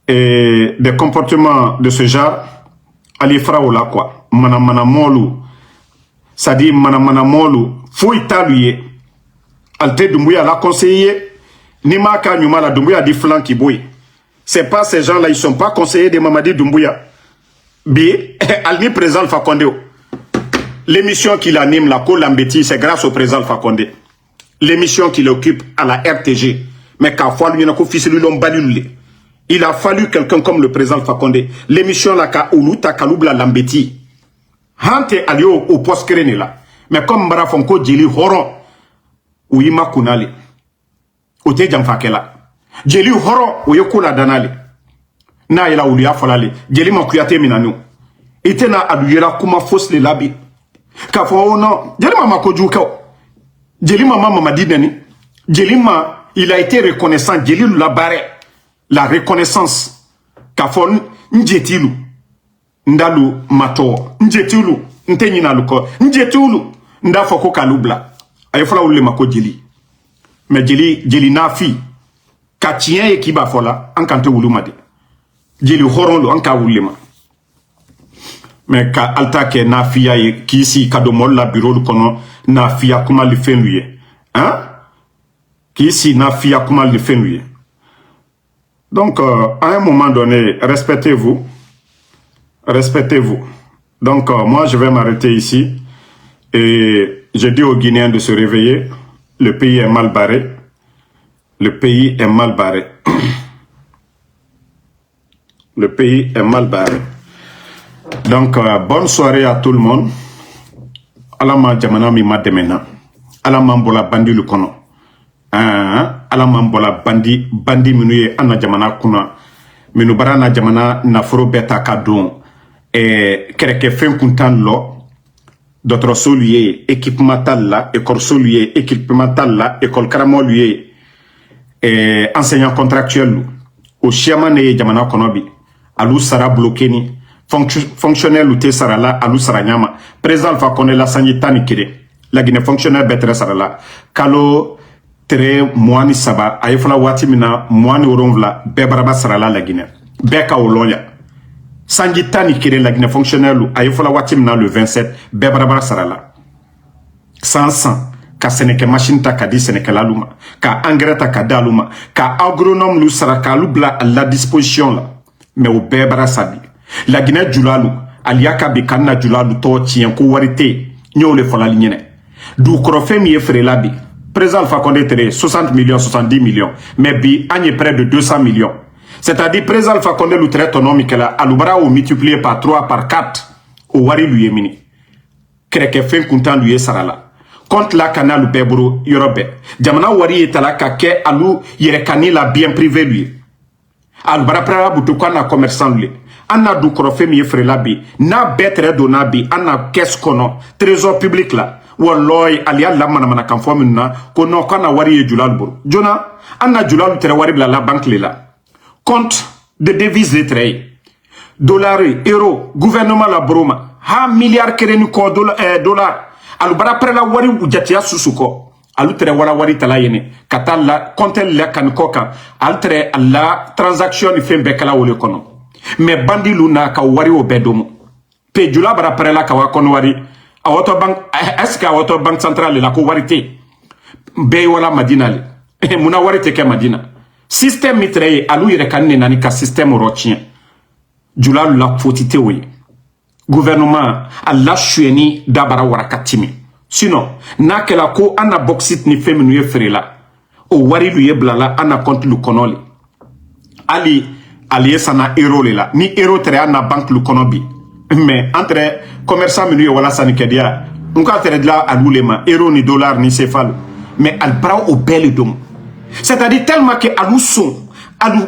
A: et des comportements de ce genre, alifra ou là, quoi. Manamanamolu. Ça dit manamanamolu. Fouille taluye. Alte Doumbouya la conseiller. Nima ka nyuma la Doumbouya di flanc qui bouille. C'est pas ces gens-là, ils sont pas conseillers de Mamadi Doumbouya. Bi, Alni président Alpha Condé. L'émission qu'il anime, la Colambéti, c'est grâce au président Alpha Condé. L'émission qu'il occupe à la RTG. Mais qu'à fois, il a fallu quelqu'un comme le président Alpha Condé. L'émission là, Oluta Kaloubla Lambeti. Hante alio au poste créné là. Mais comme Mbarafonko Djeli Horon, ou Ima Kunali, ou Te Jamfakela. Djeli Horon, ou Yokula Danali. Na ila ulia falali. Djeli Makuyate Minano. Ite na aduyera kuma fos le labi. Kafo oh non. Djeli Mama Kojuka. Djeli Mama Mamadi Nani. Djeli Ma, il a été reconnaissant. Djeli Labaré. La reconnaissance. Kafo Ndjetilu. Ndalu Mato. Ndjetilu. Ntenyina luko. Ndjetilu. Ndafoko Kalubla. Ayefala ule mako Djeli. Mais Djeli Nafi. Katien et Kiba Fola. Ankante Ulumade. Djeli Horon lo anka Ulema. Mais ka alta ke Nafia ye kisi kadomol la bureau lu kono Nafia kuma li fenuye. Hein? Kisi Nafia kuma li fenuye. Donc à un moment donné, respectez-vous. Respectez-vous. Donc moi je vais m'arrêter ici et je dis aux Guinéens de se réveiller. Le pays est mal barré. Le pays est mal barré. Le pays est mal barré. Donc, bonne soirée à tout le monde. Alama jamana mi mademena. Alama mbola bandi lukono. Alama mbola bandi minuye anna jamana kuna. Minu barana jamana nafuro beta kadon. Kereke fen kuntan lo. D'autres solier, équipement la, école solier, équipement la, école karamo lié. Enseignant contractuel. Au chiamane jamana konobi. Alou sara bloqué ni. Fonctionnaire luté sarala alou saranyama. Président Alpha Condé la sanitani kire. La Guinée fonctionnaire betre sarala. Kalo tere moani saba. Ayefala wati mina moani oronvla. Bebaraba sarala la Guinée. Beka oloya. Sanjitani kire la Guinée fonctionnaire lu. Ayefala wati mina le 27. Bebaraba sarala. 100. Ka seneke machine ta kadi seneke la luma. Ka engrais ta kada luma. Ka agronome lu saraka lubla à la disposition la. Mais au bébara sabi. La Guinée Djoulalu, Aliaka Bikana Djoulalu, to tien ko warite, nyo le fola lignene. Du krofe mi efre labi. Président Alpha Condé tere 60 millions, 70 millions. Mais bi, agne près de 200 millions. C'est-à-dire, président Alpha Condé lu très économique là, alubara ou multiplié par 3, par 4, au wari lui mini. Kreke fen kuntan lui sarala. Contre la canal ou bebro, yorobe. Jamana wari etala kake alou yerekani la bien privé lui. Alubara prara butukana commerçant lui. Anna du krofe mi efre labi. Na betre donabi. Anna qu'est-ce qu'on trésor public là. Walloy alia la mana kanforme na. Kono kana wari julal bur. Jona. Anna julal tere wari la banque la. Compte de devises lettrées. Dollars, euros, gouvernement la broma. Ha milliard kerenu ko dollar. Alubara pre la wari ujatia susuko. Alutre wala wari talayene. Kata la kontel la kankoka. Altre la transaction ni fembe kala wole kono. Mais bandi luna ka wari o bedomo. Pe jula bara prela ka wakono wari. A wato bank, est-ce que a wato bank centrale la ko wari te? Be wala madina le. Muna wari te ke madina. Système mitreye alu yere kanne nani ka système rochien. Jula la fotite oui. Gouvernement a la chueni dabara warakatimi. Sinon, na ke la ko ana boxit ni feminu ye frela. O wari lu ye blala ana compte lu konoli. Ali sana euro le la. Ni euro tere na banque lu konobi. Mais entre commerçant menu wala sanikedia. Nka tere de la alulema. Euro ni dollar ni céphale. Mais al bra au bel dom. C'est-à-dire tellement que alou son. Alou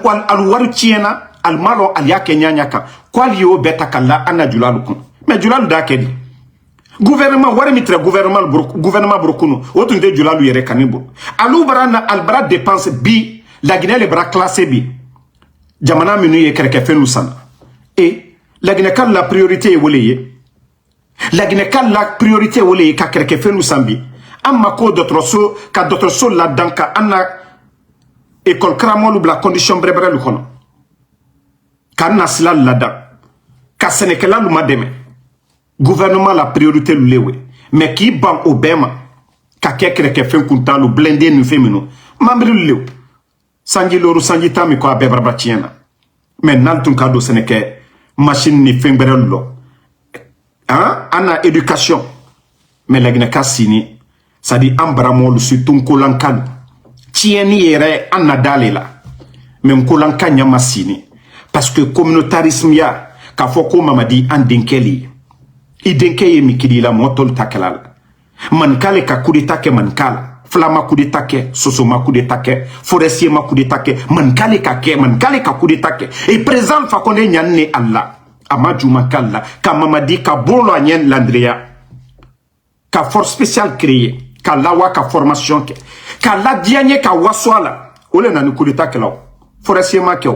A: waru tiena. Al malo alia kenyanyaka. Kwa liyo beta kala ana julalu kon. Mais julalu da kedi. Gouvernement wari mitre gouvernement burkunu. Otu nde julalu yere kanibo. Alou barana al bra dépense bi. La Guinée le bra classé bi. Jamana minu ye kereke fenu sana. Et la Guinée kan la priorité est woleye. La Guinée kan la priorité est woleye ka kereke fenu sambi. Amma ko d'autres ka d'autres so la danka anna école kramolu bla condition brebre lu kono. Kana sila lada. Ka senekela lu mademe. Gouvernement la priorité lu lewe. Mais qui ban obema ka kereke fen kuntalu blende nu femino. Mamri lu lewe. Sanji loru sanji tami ko abebraba tiena. mais nal tun kado seneke machine ni fengberel lo ana éducation mais lagina kasini sadi ambramol su tun kolankan tieni yere anna dalela mais kolankan nya masini parce que communautarisme ya ka foko mamadi an denkeli idenke mikili la motol takelal man kale ka kudeta ke man kala flama kudeta ke sosoma kudeta ke forestier ma kudeta ke man kale ka kudeta ke et présent fa konde nyanne Allah amajuma kala ka mamadi ka bolo anyen landria ka force spéciale créée ka lawa ka formation ke ka la dianye ka waswala ole na ni kudeta ke law forestier ma ke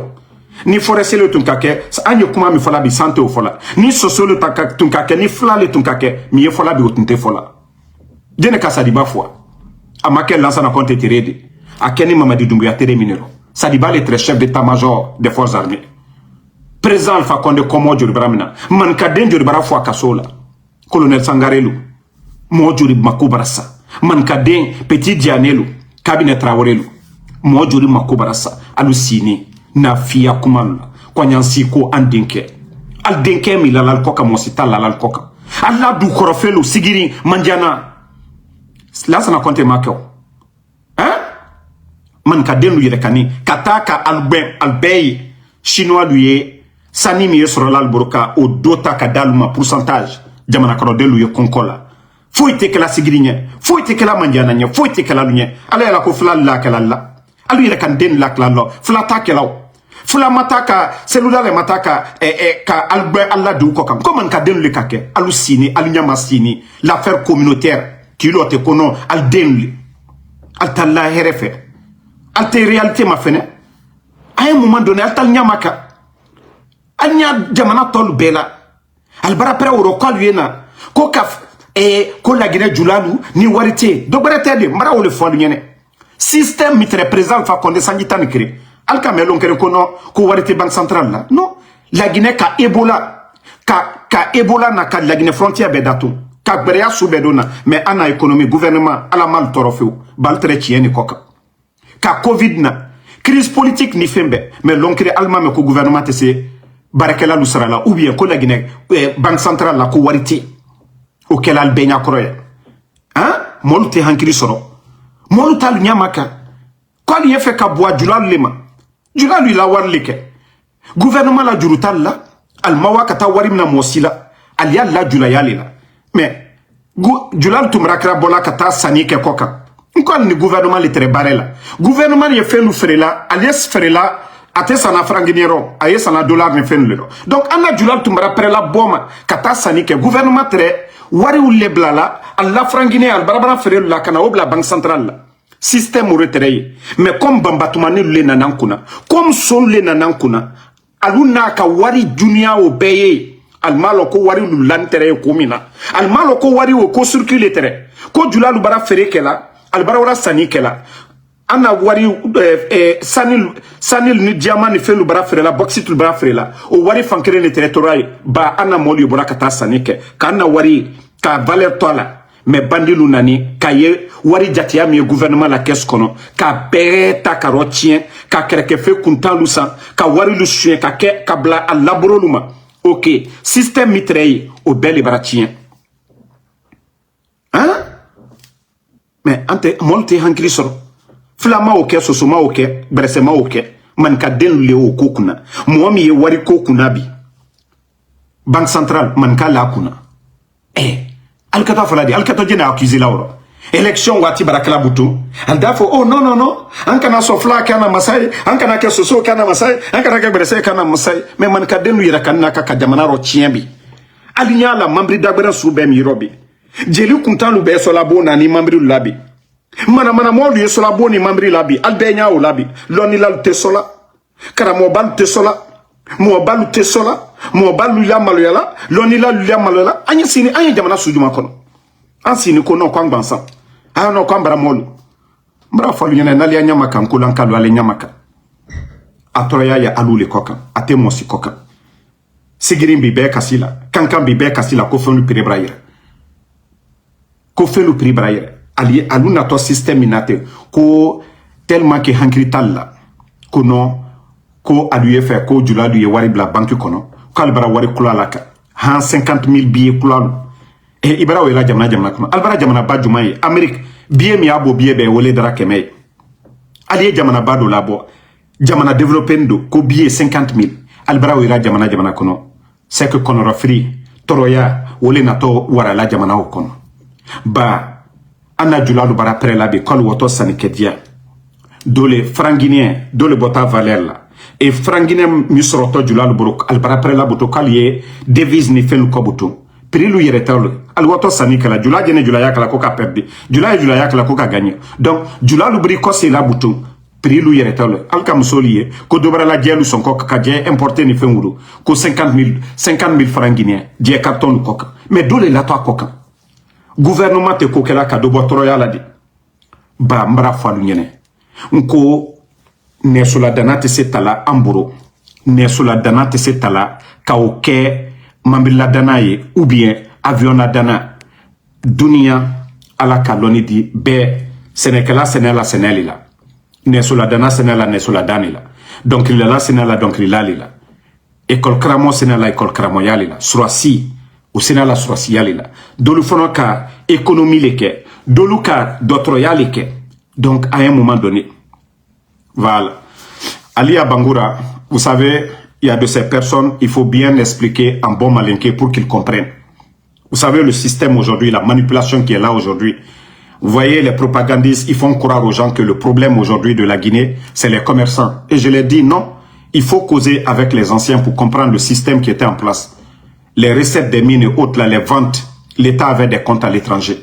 A: ni forestier le tunkake anyo kuma mi fola bi santé o fola ni soso le tunkake ni fla le tunkake mi ye fola bi otunte fola dene ka sadiba fois amake lança na compte tirede akeni Mamadi Doumbouya tere minero Sadiba le très chef d'état-major des forces armées président Alpha Condé komo jori bramina man kaden jori bara fois kasola colonel Sangarelu mo jori makubarasa man kaden petit Dianelu cabinet Traorelu mo jori makubarasa alusini na fia kumala kwanyansi ko andenke aldenke mi lalal koka mosita lalal koka alla du korofelo sigiri mandiana là ça n'a compté makeo hein man ka denu yere kani kataka albey chinois lui sani mi sur l'alboroka au dota ka daluma pourcentage jamana karo delu ye konkola faut ite que la sigirinya faut ite que la mandiana nya faut ite que la lunya ala la ko flal la kala la alu yere kan den la kala lo flata kelaw fula mataka cellular le mataka ka albert alla du ko kam comment ka denu le kake alu sini alu nyama sini l'affaire communautaire kilo te kono al denli al talla herefe al te réalité ma fene à un moment donné al tal nyamaka al nya jamana tol bela al bara pre oro ko yena ko kaf ko la Guinée julalu ni warité do barete de mara wole fo nyene système mi très présent fa konde sangitan kri al kamelo kere kono ko warité banque centrale la non la Guinée ka Ebola ka Ebola na ka la Guinée frontière be datou ka beria soubedona mais ana économie gouvernement ala mal torofeu bal tretieni koka ka covid na crise politique ni fembe mais l'onkre alma me ko gouvernement tese barakela lusrala ou bien ko la Guinée banque centrale la ko wariti o kelal benya kroya hein moluté hankiri soro molutal nyamaka ko li yefe ka boa julal lema julal la warlike gouvernement la jurutal la almawa kata warimna mosila aliya la julayalila mais julal tumrakra bola kata sani ke koka nkol ni gouvernement le très barela gouvernement ye fenu frela alias frela ate sana franginiero aye sana dollar ne fenu le donc anna julal tumra prela boma kata sani ke gouvernement très wari ulle blala alla frangine al barabara frelu la kana obla banque centrale la système retré mais comme bambatumani le nanankuna comme sol le nanankuna aluna ka wari dunia obeye almalo ko wari lu lantere ko mina almalo ko wari ko circuler tere ko julalu bara fere kela albara wala sani kela ana wari sanil ni diamant ni felu bara fere la bauxite bara fere la o wari fankere le territoire ba ana moli bora kata sani ke kana wari ka valeur tola mais bandilu nani kaye wari jatia mi gouvernement la caisse kono ka beta karotien ka kreke fe kuntalu san ka wari lu chien ka bla al laboroluma. Ok, système mitraillé au bel et bratien. Hein? Mais ante monte hankri soro. Flama ok, sosoma ok, bresema ok. Man ka den le o kokuna. Mwami ye wari kokuna bi. Banque centrale man ka la kuna. Alkata faladi, alkata jena accusé la oro. Élection wati barakala butu. Aldafo oh non non non. Ankana sofla kana masai, ankana ke soso kana masai, ankana ke berese kana masai. Mais man ka denu yira kana ka jamana ro tienbi. Alinya la mambri dagbera sube mi robi. Jeli kuntan lu be so la bona ni mambri labi. Mana mo lu so la boni mambri labi. Albenya o labi. Loni la te sola. Kara mo bal te sola. Mo balu te sola. Mo balu ya maloyala. Loni la lu ya maloyala. Anya sini anya jamana sujuma kono. Ansini kono kwa ngbansan. Ano kwa mbara molu. Mbra falu nyene nali nyamaka nkula nkalu ale nyamaka. Atoroya ya alule koka. Ate mosi koka. Sigirin bibe kasila. Kankan bibe kasila ko fenu pribraire. Ko fenu pribraire. Ali aluna to système inate ko tellement que hankri talla. Kono ko aluye fait ko jula du wari bla banque kono ko albara wari kula laka han 50 000 billets kula e ibara wela jamana kono albara jamana ba jumai Amerique billet mi abo billet be wole dara kemay aliye jamana ba do labo jamana développé ndo ko billet 50 000 albara wela jamana kono c'est que konora free toroya wole nato wara la jamana kono ba ana jula do bara pre la be kol woto sanikedia dole franguinien dole bota valeur la et franguinien misroto jula do boro albara pre la boto kaliye devise ni fen ko boto prix lu yeretalo al woto sanikala jula jene jula yakala ko ka perdre jula yakala ko ka gagner donc jula lu bri ko c'est la boto prix lu yeretalo al kam solier ko dobara la jelu son ko ka je importer ni fen wuro ko 50 000 franguinien je carton ko mais dole la to ko gouvernement te ko kela ka do botoro yala di ba mbara falu nyene nko nesula danate setala amburo nesula danate setala ka oke mambila danaye ou bien avion na dana dunia ala kaloni di be senekala senela nesula dana senela nesula danila donc il la senela donc il la école kramo senela école kramo yalila surasi ou senela surasi yalila dolu fono ka économie leke dolu ka d'autres yalike donc à un moment donné voilà Ali Bangoura, vous savez, il y a de ces personnes, il faut bien expliquer en bon malinqué pour qu'ils comprennent. Vous savez, le système aujourd'hui, la manipulation qui est là aujourd'hui, vous voyez, les propagandistes, ils font croire aux gens que le problème aujourd'hui de la Guinée, c'est les commerçants. Et je leur dis non, il faut causer avec les anciens pour comprendre le système qui était en place. Les recettes des mines et autres, là, les ventes, l'État avait des comptes à l'étranger.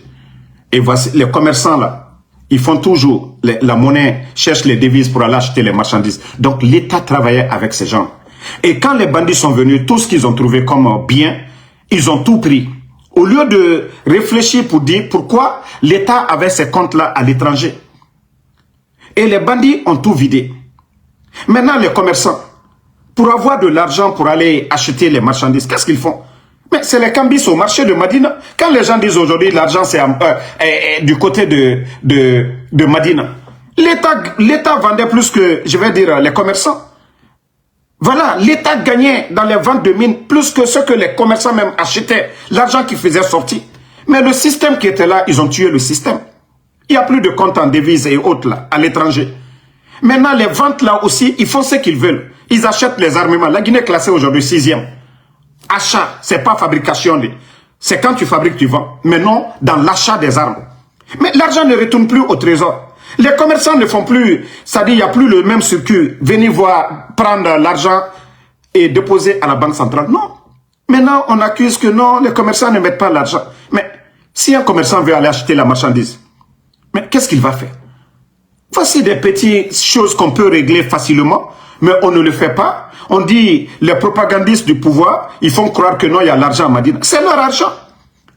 A: Et voici, les commerçants là, ils font toujours la monnaie, cherchent les devises pour aller acheter les marchandises. Donc l'État travaillait avec ces gens. Et quand les bandits sont venus, tout ce qu'ils ont trouvé comme bien, ils ont tout pris. Au lieu de réfléchir pour dire pourquoi l'État avait ces comptes-là à l'étranger. Et les bandits ont tout vidé. Maintenant, les commerçants, pour avoir de l'argent pour aller acheter les marchandises, qu'est-ce qu'ils font? Mais c'est les cambis au marché de Madina. Quand les gens disent aujourd'hui l'argent c'est du côté de Madina, l'État vendait plus que, je vais dire, les commerçants. Voilà, l'État gagnait dans les ventes de mines plus que ce que les commerçants même achetaient, l'argent qu'ils faisaient sortir. Mais le système qui était là, ils ont tué le système. Il n'y a plus de comptes en devises et autres là, à l'étranger. Maintenant, les ventes là aussi, ils font ce qu'ils veulent. Ils achètent les armements. La Guinée est classée aujourd'hui 6e. Achat, c'est pas fabrication. C'est quand tu fabriques, tu vends. Mais non, dans l'achat des armes. Mais l'argent ne retourne plus au trésor. Les commerçants ne font plus, c'est-à-dire il n'y a plus le même circuit. Venez voir, prendre l'argent et déposer à la banque centrale. Non. Maintenant, on accuse que non, les commerçants ne mettent pas l'argent. Mais si un commerçant veut aller acheter la marchandise, mais qu'est-ce qu'il va faire? Voici des petites choses qu'on peut régler facilement, mais on ne le fait pas. On dit, les propagandistes du pouvoir, ils font croire que non, il y a l'argent à Madina. C'est leur argent.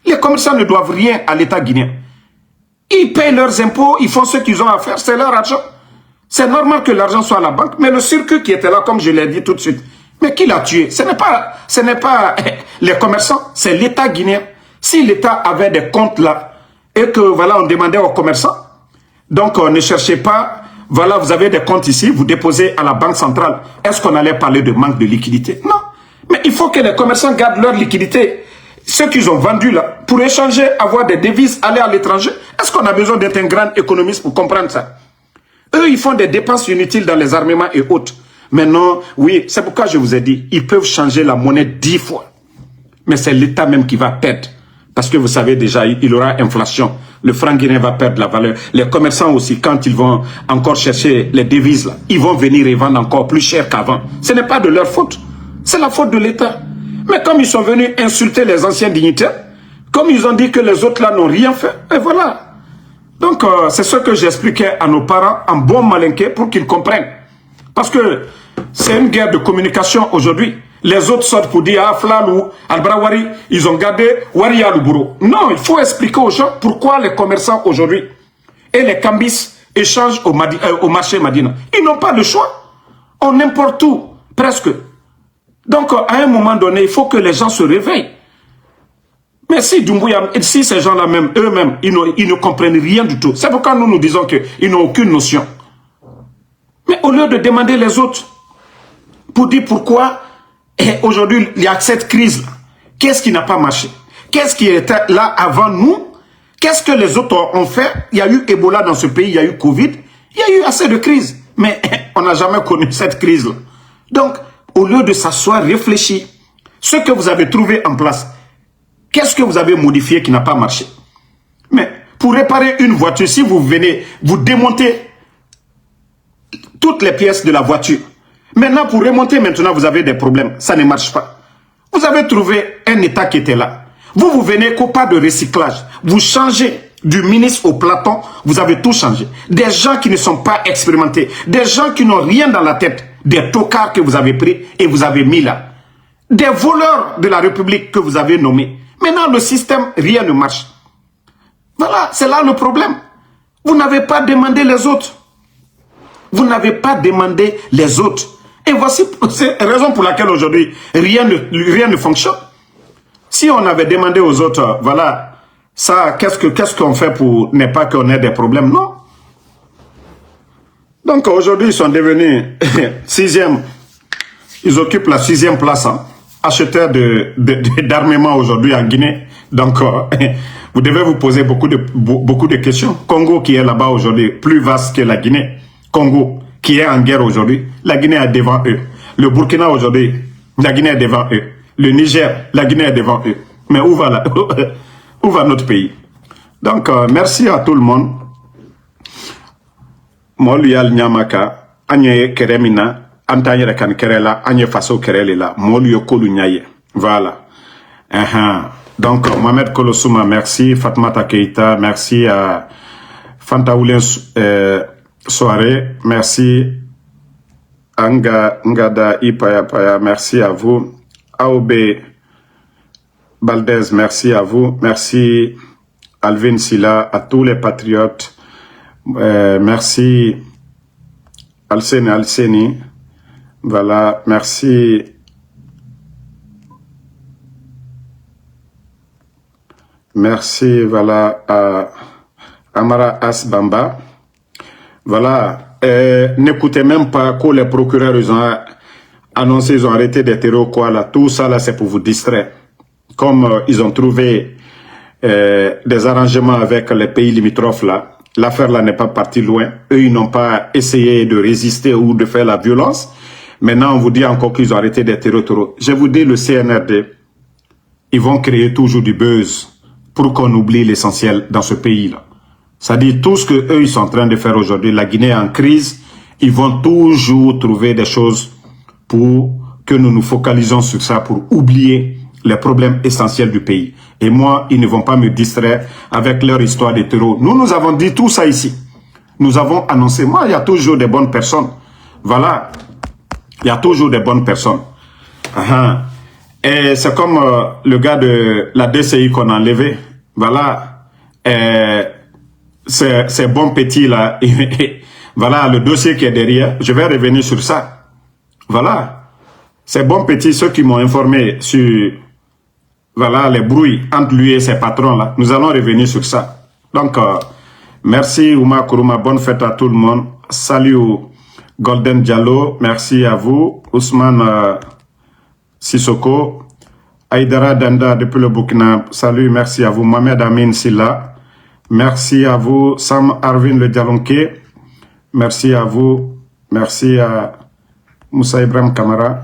A: Les commerçants ne doivent rien à l'État guinéen. Ils payent leurs impôts, ils font ce qu'ils ont à faire, c'est leur argent. C'est normal que l'argent soit à la banque, mais le circuit qui était là, comme je l'ai dit tout de suite, mais qui l'a tué? Ce n'est pas les commerçants, c'est l'État guinéen. Si l'État avait des comptes là, et que voilà, on demandait aux commerçants, donc ne cherchez pas. Voilà, vous avez des comptes ici, vous déposez à la banque centrale. Est-ce qu'on allait parler de manque de liquidité? Non. Mais il faut que les commerçants gardent leur liquidité. Ceux qu'ils ont vendus là, pour échanger, avoir des devises, aller à l'étranger. Est-ce qu'on a besoin d'être un grand économiste pour comprendre ça? Eux, ils font des dépenses inutiles dans les armements et autres. Mais non, oui, c'est pourquoi je vous ai dit, ils peuvent changer la monnaie 10 fois. Mais c'est l'État même qui va perdre. Parce que vous savez déjà, il y aura inflation. Le franc guinéen va perdre la valeur. Les commerçants aussi, quand ils vont encore chercher les devises, là, ils vont venir et vendre encore plus cher qu'avant. Ce n'est pas de leur faute. C'est la faute de l'État. Mais comme ils sont venus insulter les anciens dignitaires, comme ils ont dit que les autres là n'ont rien fait, et voilà. Donc, c'est ce que j'expliquais à nos parents en bon malinqué pour qu'ils comprennent. Parce que c'est une guerre de communication aujourd'hui. Les autres sortent pour dire, ah, Flalou, Albrawari, ils ont gardé Wari Alubouro. Non, il faut expliquer aux gens pourquoi les commerçants aujourd'hui et les cambis échangent au marché Madina. Ils n'ont pas le choix. On importe tout, presque. Donc, à un moment donné, il faut que les gens se réveillent. Mais si Doumbouya, si ces gens-là même, eux-mêmes, ils ne comprennent rien du tout. C'est pourquoi nous disons qu'ils n'ont aucune notion. Mais au lieu de demander les autres, pour dire pourquoi aujourd'hui il y a cette crise-là. Qu'est-ce qui n'a pas marché? Qu'est-ce qui était là avant nous? Qu'est-ce que les autres ont fait? Il y a eu Ebola dans ce pays, il y a eu Covid, il y a eu assez de crises. Mais on n'a jamais connu cette crise-là. Donc, au lieu de s'asseoir, réfléchir, ce que vous avez trouvé en place, qu'est-ce que vous avez modifié qui n'a pas marché? Mais pour réparer une voiture, si vous venez, vous démontez toutes les pièces de la voiture. Maintenant, pour remonter, maintenant, vous avez des problèmes. Ça ne marche pas. Vous avez trouvé un état qui était là. Vous venez qu'au pas de recyclage. Vous changez du ministre au Platon, vous avez tout changé. Des gens qui ne sont pas expérimentés. Des gens qui n'ont rien dans la tête. Des tocards que vous avez pris et vous avez mis là. Des voleurs de la République que vous avez nommés. Maintenant, le système, rien ne marche. Voilà, c'est là le problème. Vous n'avez pas demandé les autres. Vous n'avez pas demandé les autres. Et voici la raison pour laquelle aujourd'hui, rien ne fonctionne. Si on avait demandé aux autres, voilà, ça, qu'est-ce qu'on fait pour ne pas qu'on ait des problèmes? Non. Donc aujourd'hui, ils sont devenus sixième. Ils occupent la 6e place, hein, acheteurs d'armement aujourd'hui en Guinée. Donc, vous devez vous poser beaucoup de questions. Congo qui est là-bas aujourd'hui, plus vaste que la Guinée. Congo qui est en guerre aujourd'hui, la Guinée est devant eux. Le Burkina aujourd'hui, la Guinée est devant eux. Le Niger, la Guinée est devant eux. Mais où va notre pays? Donc, merci à tout le monde. Molial Nyamaka, Anye Keremina, Antanye Rekan Kerela, Anye Faso Kerelela, Molio Kolu Nyaye. Voilà. Donc, Mohamed Kolosuma, merci. Fatmata Keita, merci à Fantaoulin Soirée, merci. Ngada Ipaya, merci à vous. Aobe Baldez, merci à vous. Merci Alvin Silla, à tous les patriotes. Merci Alseni. Voilà, merci. Merci, voilà, à Amara Asbamba. Voilà, n'écoutez même pas que les procureurs ils ont annoncé, ils ont arrêté des terreaux, quoi, là. Tout ça, là, c'est pour vous distraire. Comme ils ont trouvé des arrangements avec les pays limitrophes, là, l'affaire, là, n'est pas partie loin. Eux, ils n'ont pas essayé de résister ou de faire la violence. Maintenant, on vous dit encore qu'ils ont arrêté des terreaux. Je vous dis, le CNRD, ils vont créer toujours du buzz pour qu'on oublie l'essentiel dans ce pays-là. C'est-à-dire, tout ce qu'eux, ils sont en train de faire aujourd'hui, la Guinée est en crise, ils vont toujours trouver des choses pour que nous nous focalisons sur ça, pour oublier les problèmes essentiels du pays. Et moi, ils ne vont pas me distraire avec leur histoire de terreau. Nous avons dit tout ça ici. Nous avons annoncé. Moi, il y a toujours des bonnes personnes. Voilà. Il y a toujours des bonnes personnes. Et c'est comme le gars de la DCI qu'on a enlevé. Voilà. C'est bon petit là. Voilà le dossier qui est derrière. Je vais revenir sur ça. Voilà. C'est bon petit, ceux qui m'ont informé sur voilà, les bruits entre lui et ses patrons là. Nous allons revenir sur ça. Donc, merci Ouma Kourouma. Bonne fête à tout le monde. Salut Golden Diallo. Merci à vous. Ousmane Sissoko. Aïdara Danda depuis le Burkina. Salut, merci à vous. Mohamed Amin Silla. Merci à vous. Sam Arvin le Dialonké. Merci à vous. Merci à Moussa Ibrahim Kamara.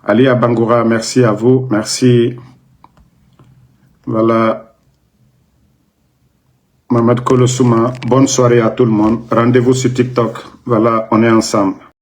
A: Ali Abangoura, merci à vous. Merci. Voilà. Mohamed Kolosuma. Bonne soirée à tout le monde. Rendez-vous sur TikTok. Voilà, on est ensemble.